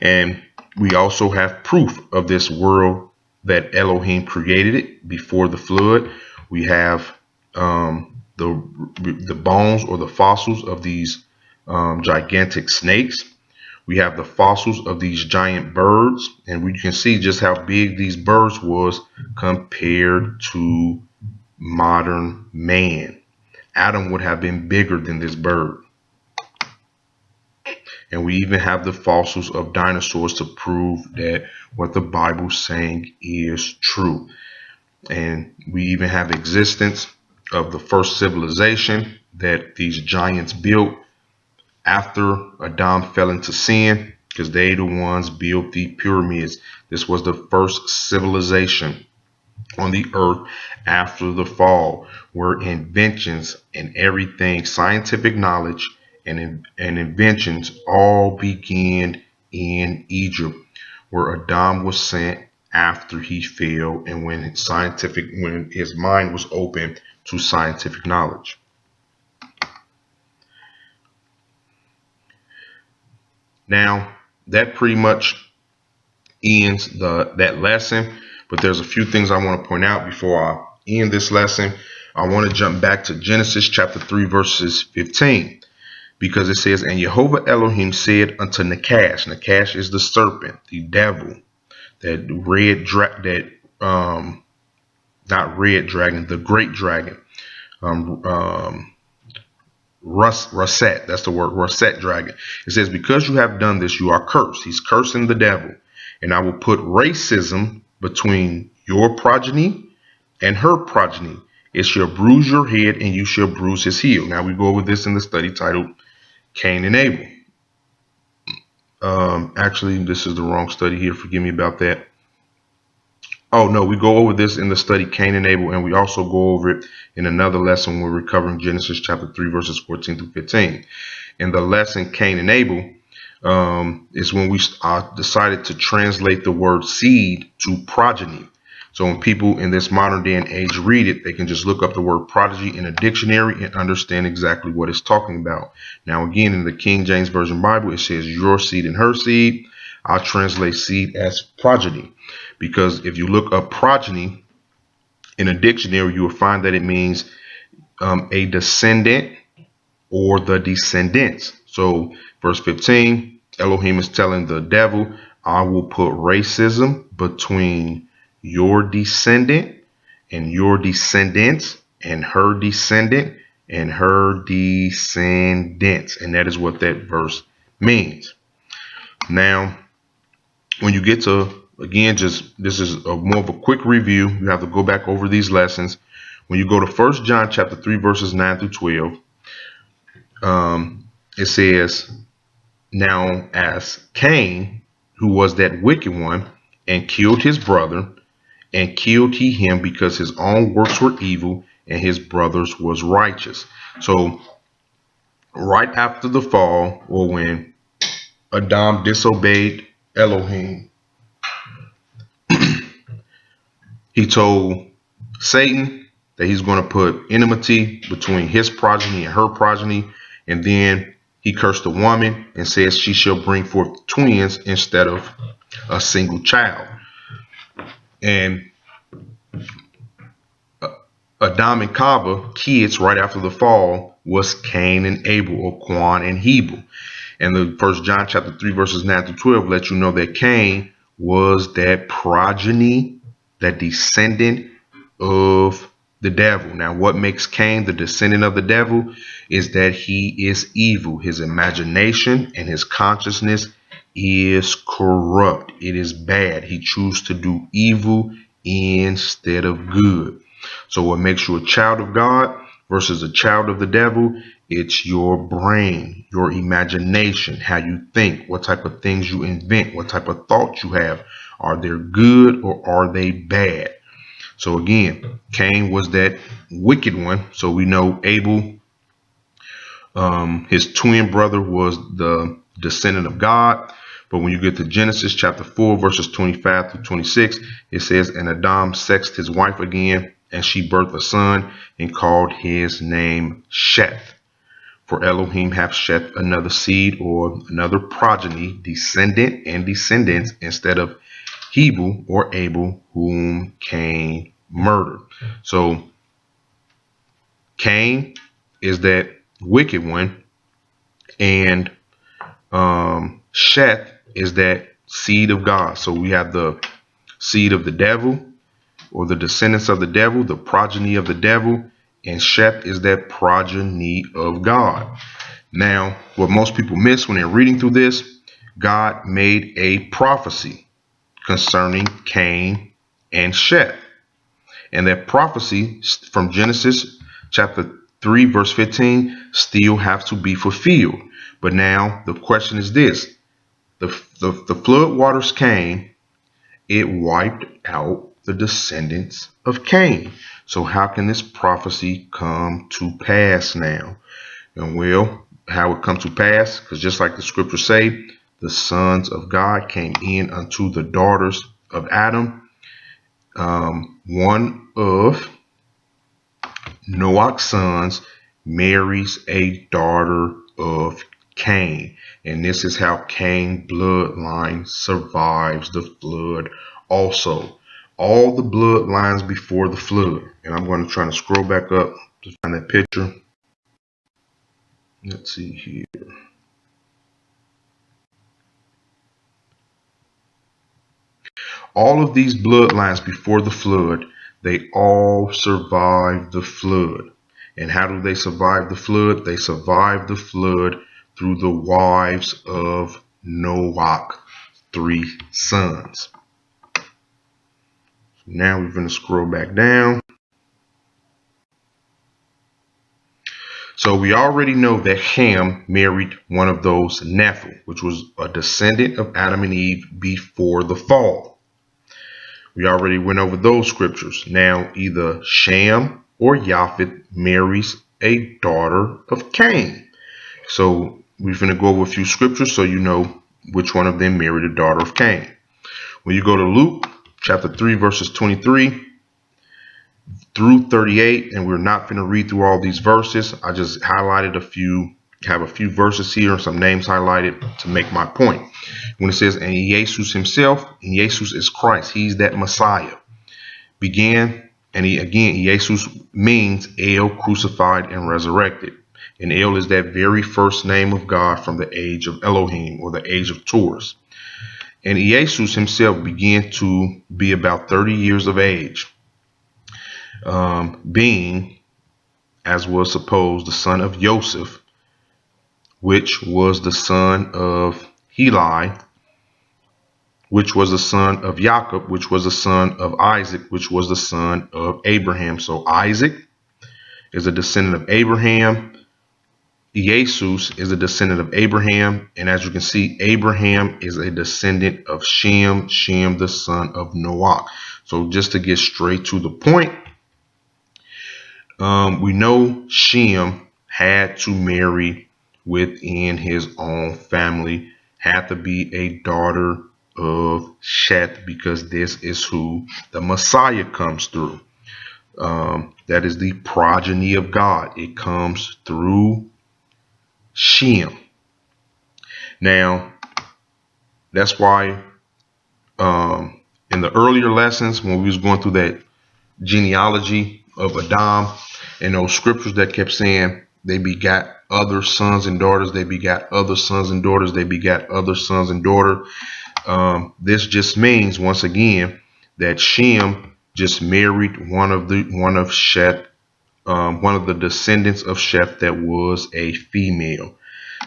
And we also have proof of this world that Elohim created it before the flood. We have the bones or the fossils of these gigantic snakes. We have the fossils of these giant birds, and we can see just how big these birds was compared to modern man. Adam would have been bigger than this bird. And we even have the fossils of dinosaurs to prove that what the Bible's saying is true. And we even have existence of the first civilization that these giants built after Adam fell into sin, because they the ones built the pyramids. This was the first civilization on the earth after the fall, where inventions and everything, scientific knowledge and inventions all began in Egypt, where Adam was sent after he fell, and when his mind was open to scientific knowledge. Now that pretty much ends that lesson, but there's a few things I want to point out before I end this lesson. I want to jump back to Genesis chapter 3 verses 15, because it says, and Yehovah Elohim said unto Nakash. Nakash is the serpent, the devil, that not red dragon, the great dragon, Raset, that's the word, Raset dragon. It says, because you have done this, you are cursed. He's cursing the devil. And I will put racism between your progeny and her progeny. It shall bruise your head and you shall bruise his heel. Now we go over this in the study titled Cain and Abel. Actually, this is the wrong study here. Forgive me about that. Oh, no, we go over this in the study Cain and Abel, and we also go over it in another lesson when we're covering Genesis chapter 3, verses 14 through 15. In the lesson Cain and Abel is when we decided to translate the word seed to progeny. So when people in this modern day and age read it, they can just look up the word prodigy in a dictionary and understand exactly what it's talking about. Now, again, in the King James Version Bible, it says your seed and her seed. I'll translate seed as progeny, because if you look up progeny in a dictionary, you will find that it means a descendant or the descendants. So verse 15, Elohim is telling the devil, I will put racism between your descendant and your descendants and her descendant and her descendants. And that is what that verse means. Now, when you get to, again, this is more of a quick review. You have to go back over these lessons. When you go to 1 John chapter 3, verses 9 through 12, it says, now as Cain, who was that wicked one, and killed his brother, and killed he him because his own works were evil and his brother's was righteous. So right after the fall, or when Adam disobeyed Elohim, he told Satan that he's going to put enmity between his progeny and her progeny. And then he cursed the woman and says she shall bring forth twins instead of a single child. And Adam and Kava, kids right after the fall, was Cain and Abel, or Quan and Hebel. And the 1 John chapter 3, verses 9 through 12 let you know that Cain was that progeny, that descendant of the devil. Now, what makes Cain the descendant of the devil is that he is evil. His imagination and his consciousness is corrupt. It is bad. He chooses to do evil instead of good. So what makes you a child of God versus a child of the devil? It's your brain, your imagination, how you think, what type of things you invent, what type of thoughts you have. Are they good or are they bad? So again, Cain was that wicked one. So we know Abel, his twin brother, was the descendant of God. But when you get to Genesis chapter 4, verses 25 through 26, it says, and Adam sexed his wife again, and she birthed a son and called his name Sheth. For Elohim hath Sheth another seed, or another progeny, descendant and descendants, instead of Hebel or Abel, whom Cain murdered. So Cain is that wicked one, and Sheth is that seed of God. So we have the seed of the devil, or the descendants of the devil, the progeny of the devil, and Sheth is that progeny of God. Now, what most people miss when they're reading through this, God made a prophecy concerning Cain and Sheth. And that prophecy from Genesis chapter 3, verse 15 still have to be fulfilled. But now the question is this. The flood waters came. It wiped out the descendants of Cain. So how can this prophecy come to pass now? And well, how it come to pass? Because just like the scriptures say, the sons of God came in unto the daughters of Adam. One of Noah's sons marries a daughter of Cain. And this is how Cain's bloodline survives the flood also. All the bloodlines before the flood. And I'm going to try to scroll back up to find that picture. Let's see here. All of these bloodlines before the flood, they all survived the flood. And how do they survive the flood? They survived the flood through the wives of Noah's 3 sons. Now we're going to scroll back down. So we already know that Ham married one of those Nephil, which was a descendant of Adam and Eve before the fall. We already went over those scriptures. Now, either Shem or Japheth marries a daughter of Cain. So we're going to go over a few scriptures so you know which one of them married a daughter of Cain. When you go to Luke chapter 3, verses 23 through 38, and we're not going to read through all these verses. I just highlighted have a few verses here and some names highlighted to make my point. When it says, and Jesus himself, and Jesus is Christ, he's that Messiah, began, and Jesus means El crucified and resurrected. And El is that very first name of God from the age of Elohim, or the age of Taurus. And Jesus himself began to be about 30 years of age, being, as was supposed, the son of Joseph, which was the son of Heli, which was the son of Jacob, which was the son of Isaac, which was the son of Abraham. So Isaac is a descendant of Abraham. Jesus is a descendant of Abraham. And as you can see, Abraham is a descendant of Shem, Shem the son of Noah. So just to get straight to the point, we know Shem had to marry within his own family, had to be a daughter of Shet, because this is who the Messiah comes through. That is the progeny of God. It comes through Shem. Now, that's why in the earlier lessons, when we was going through that genealogy of Adam and those scriptures that kept saying they begat other sons and daughters, they begat other sons and daughters, they begat other sons and daughters. This just means, once again, that Shem just married one of the descendants of Sheth that was a female.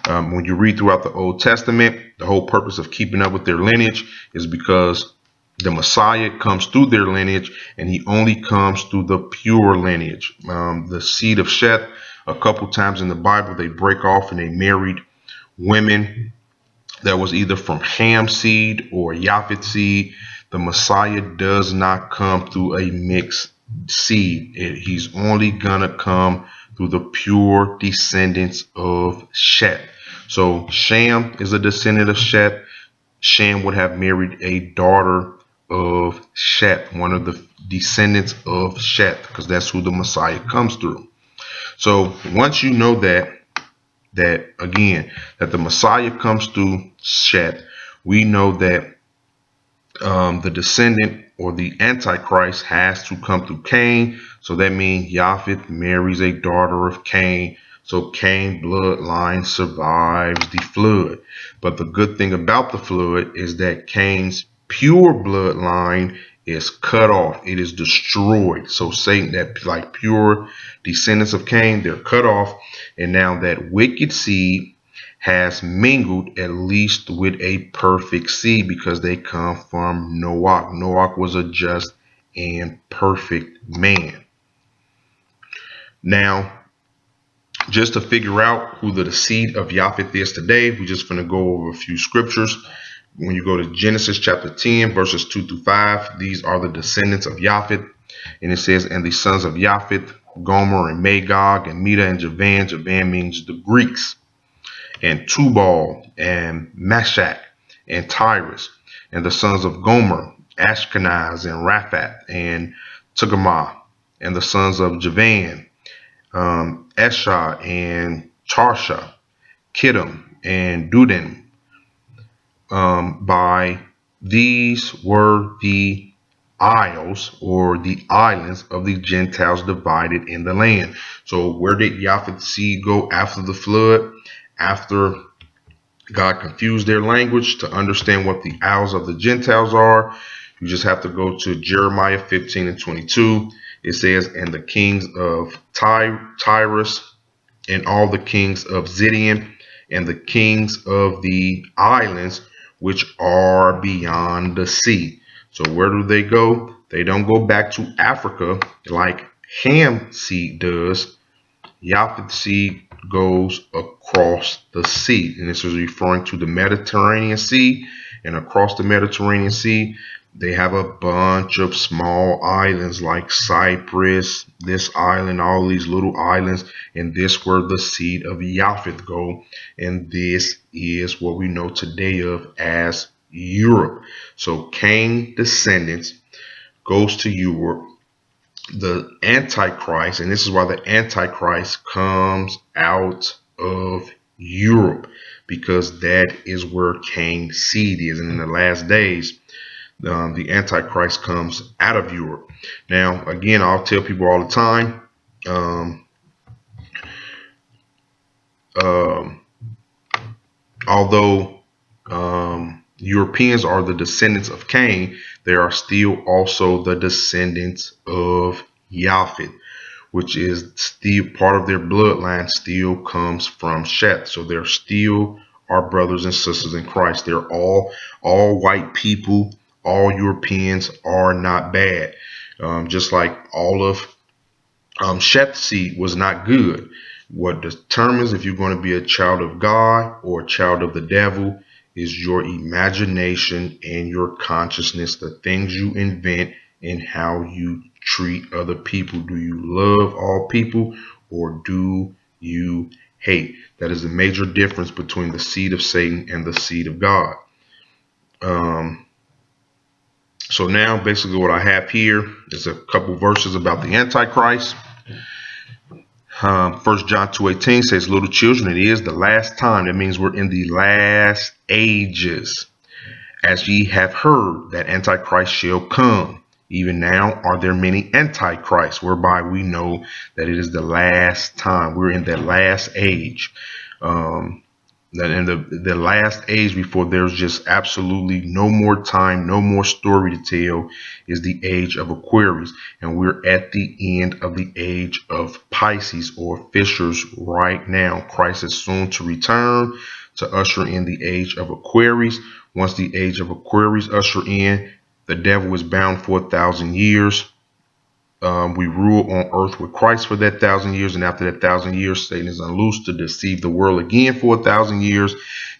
When you read throughout the Old Testament, the whole purpose of keeping up with their lineage is because the Messiah comes through their lineage, and he only comes through the pure lineage. The seed of Sheth, a couple times in the Bible, they break off and they married women that was either from Ham's seed or Japheth's seed. The Messiah does not come through a mixed seed. He's only gonna come through the pure descendants of Sheth. So Shem is a descendant of Sheth. Shem would have married a daughter of Sheth, one of the descendants of Sheth, because that's who the Messiah comes through. So once you know that the Messiah comes through Sheth, we know that the descendant or the Antichrist has to come through Cain. So that means Japheth marries a daughter of Cain. So Cain's bloodline survives the flood. But the good thing about the flood is that Cain's pure bloodline is cut off. It is destroyed. So Satan, that like pure descendants of Cain, they're cut off. And now that wicked seed has mingled at least with a perfect seed, because they come from Noah. Noah was a just and perfect man. Now, just to figure out who the seed of Japheth is today, we're just going to go over a few scriptures. When you go to Genesis chapter 10, verses 2 through 5, these are the descendants of Japheth. And it says, and the sons of Japheth, Gomer and Magog and Meda and Javan. Javan means the Greeks. And Tubal and Meshach and Tyrus. And the sons of Gomer, Ashkenaz and Raphath and Togarmah. And the sons of Javan, Esha and Charsha, Kittim and Dudim. By these were the isles, or the islands of the Gentiles divided in the land. So where did Japheth's seed go after the flood? After God confused their language to understand what the isles of the Gentiles are, you just have to go to Jeremiah 15 and 22. It says, and the kings of Tyrus and all the kings of Zidon and the kings of the islands which are beyond the sea. So where do they go? They don't go back to Africa like Ham's seed does. Japheth's seed goes across the sea. And this is referring to the Mediterranean Sea. And across the Mediterranean Sea, They have a bunch of small islands like Cyprus, this island, all these little islands, and this where the seed of Japheth go, and this is what we know today of as Europe. So Cain descendants goes to Europe. The Antichrist, and this is why the Antichrist comes out of Europe, because that is where Cain's seed is, and in the last days the Antichrist comes out of Europe. Now, again, I'll tell people all the time, um, um, although Europeans are the descendants of Cain, they are still also the descendants of Japheth, which is still part of their bloodline, still comes from Seth. So they're still our brothers and sisters in Christ. They're all white people. All Europeans are not bad. Just like all of Sheth's seed was not good. What determines if you're going to be a child of God or a child of the devil is your imagination and your consciousness, the things you invent and how you treat other people. Do you love all people or do you hate? That is the major difference between the seed of Satan and the seed of God. So now basically what I have here is a couple verses about the Antichrist. 1 John 2:18 says, little children, it is the last time. That means we're in the last ages. As ye have heard that Antichrist shall come. Even now are there many Antichrists, whereby we know that it is the last time. We're in that last age. That in the last age, before there's just absolutely no more time, no more story to tell, is the age of Aquarius. And we're at the end of the age of Pisces or Fishers right now. Christ is soon to return to usher in the age of Aquarius. Once the age of Aquarius usher in, the devil is bound for 1,000 years. We rule on earth with Christ for that 1,000 years. And after that 1,000 years, Satan is unloosed to deceive the world again for 1,000 years.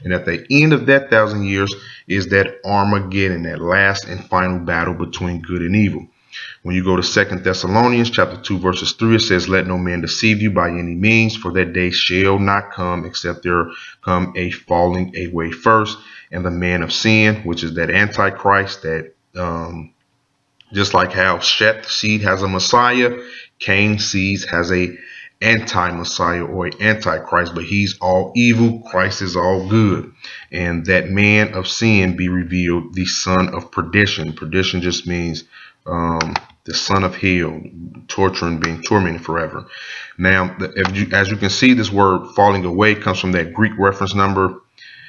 And at the end of that 1,000 years is that Armageddon, that last and final battle between good and evil. When you go to 2 Thessalonians chapter 2, verses 3, it says, let no man deceive you by any means, for that day shall not come except there come a falling away first. And the man of sin, which is that Antichrist, that just like how Sheth's seed has a Messiah, Cain's seed has a anti-Messiah or an Antichrist, but he's all evil, Christ is all good. And that man of sin be revealed, the son of perdition. Perdition just means the son of hell, torturing, being tormented forever. Now, as you can see, this word falling away comes from that Greek reference number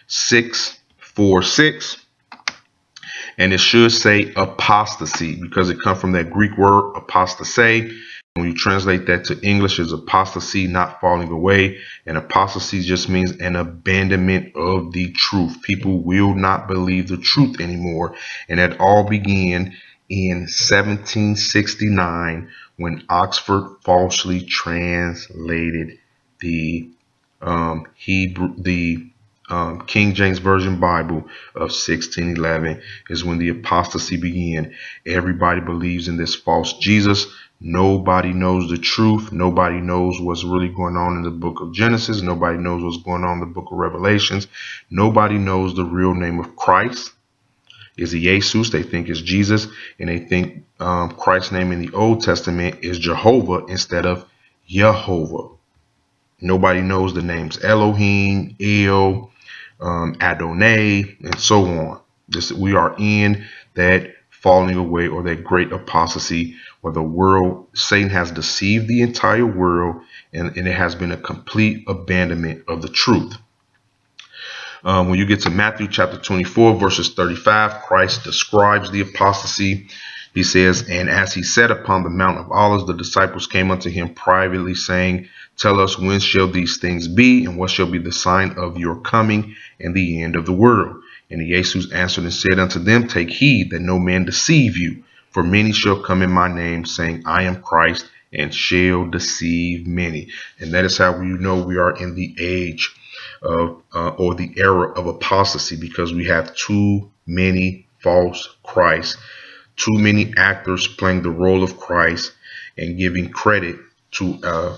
646. And it should say apostasy because it comes from that Greek word apostasy. When you translate that to English, is apostasy, not falling away. And apostasy just means an abandonment of the truth. People will not believe the truth anymore. And that all began in 1769 when Oxford falsely translated the King James Version Bible of 1611 is when the apostasy began. Everybody believes in this false Jesus. Nobody knows the truth. Nobody knows what's really going on in the book of Genesis. Nobody knows what's going on in the book of Revelations. Nobody knows the real name of Christ. Is Jesus? They think it's Jesus, and they think Christ's name in the Old Testament is Jehovah instead of Yehovah. Nobody knows the names Elohim, El, Adonai, and so on. We are in that falling away or that great apostasy where the world, Satan has deceived the entire world, and it has been a complete abandonment of the truth. When you get to Matthew chapter 24, verses 35, Christ describes the apostasy. He says, and as he sat upon the Mount of Olives, the disciples came unto him privately, saying, tell us, when shall these things be, and what shall be the sign of your coming and the end of the world? And Jesus answered and said unto them, take heed that no man deceive you, for many shall come in my name, saying, I am Christ, and shall deceive many. And that is how we know we are in the age of or the era of apostasy, because we have too many false Christ. Too many actors playing the role of Christ and giving credit to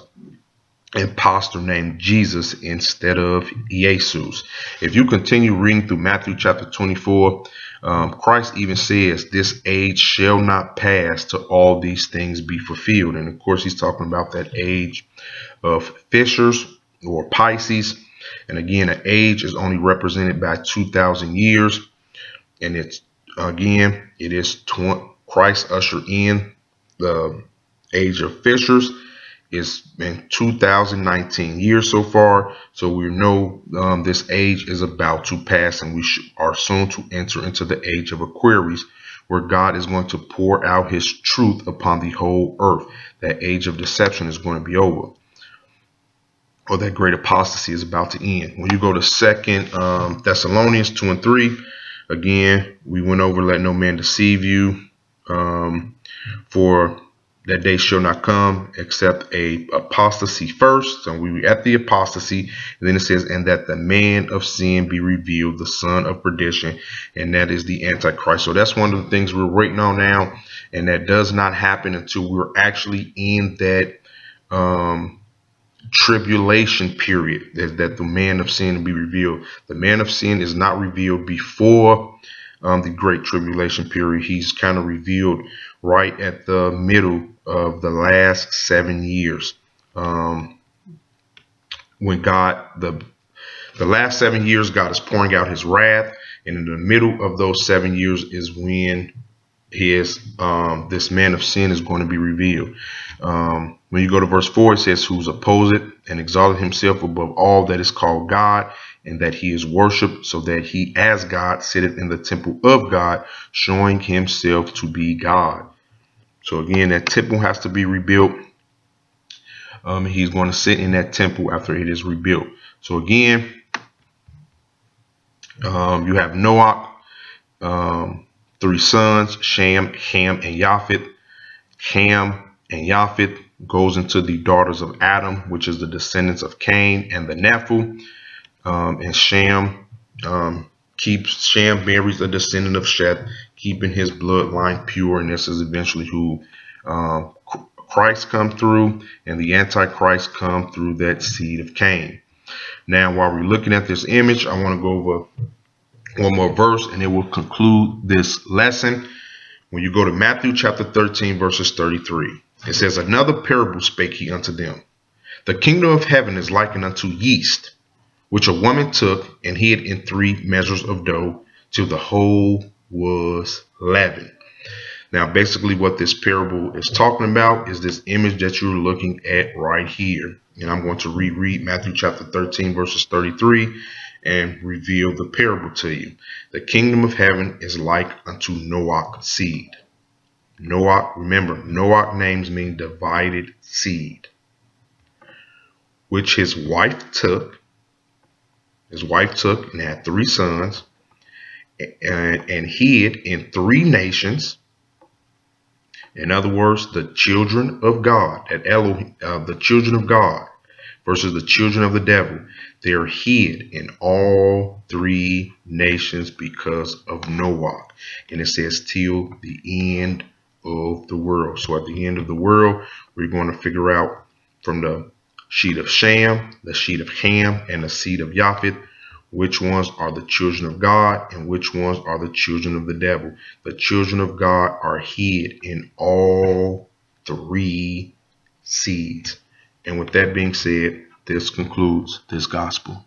imposter named Jesus instead of Jesus. If you continue reading through Matthew chapter 24, Christ even says, this age shall not pass till all these things be fulfilled. And of course, he's talking about that age of fishers or Pisces. And again, an age is only represented by 2,000 years. And it's, again, it is Christ ushered in the age of fishers. It's been 2019 years so far, so we know this age is about to pass, and we are soon to enter into the age of Aquarius, where God is going to pour out his truth upon the whole earth. That age of deception is going to be over, or that great apostasy is about to end. When you go to 2 Thessalonians 2 and 3, again, we went over, let no man deceive you, for that day shall not come except a apostasy first. So we were at the apostasy, and then it says, and that the man of sin be revealed, the son of perdition, and that is the Antichrist. So that's one of the things we're waiting on now, and that does not happen until we're actually in that tribulation period, that the man of sin will be revealed. The man of sin is not revealed before the great tribulation period. He's kind of revealed right at the middle of the last 7 years, when God, the last 7 years, God is pouring out his wrath, and in the middle of those 7 years is when his this man of sin is going to be revealed. When you go to verse 4, it says, who's opposed and exalted himself above all that is called God, and that he is worshipped, so that he as God sitteth in the temple of God, showing himself to be God. So again, that temple has to be rebuilt. He's going to sit in that temple after it is rebuilt. So again, you have Noah, 3 sons, Shem, Ham, and Japheth. Ham and Japheth goes into the daughters of Adam, which is the descendants of Cain and the Nephilim. And Shem marries a descendant of Sheth, keeping his bloodline pure, and this is eventually who Christ come through, and the Antichrist come through that seed of Cain. Now, while we're looking at this image, I want to go over one more verse, and it will conclude this lesson. When you go to Matthew chapter 13, verses 33, it says, another parable spake he unto them. The kingdom of heaven is likened unto yeast, which a woman took and hid in 3 measures of dough till the whole was leavened. Now, basically what this parable is talking about is this image that you're looking at right here. And I'm going to reread Matthew chapter 13, verses 33, and reveal the parable to you. The kingdom of heaven is like unto Noah's seed. Noah, remember, Noah names mean divided seed, which his wife took. His wife took and had 3 sons and hid in 3 nations. In other words, the children of God, the children of God versus the children of the devil. They're hid in all 3 nations because of Noah. And it says till the end of the world. So at the end of the world, we're going to figure out from the seed of Shem, the seed of Ham, and the seed of Japheth, which ones are the children of God and which ones are the children of the devil. The children of God are hid in all 3 seeds. And with that being said, this concludes this gospel.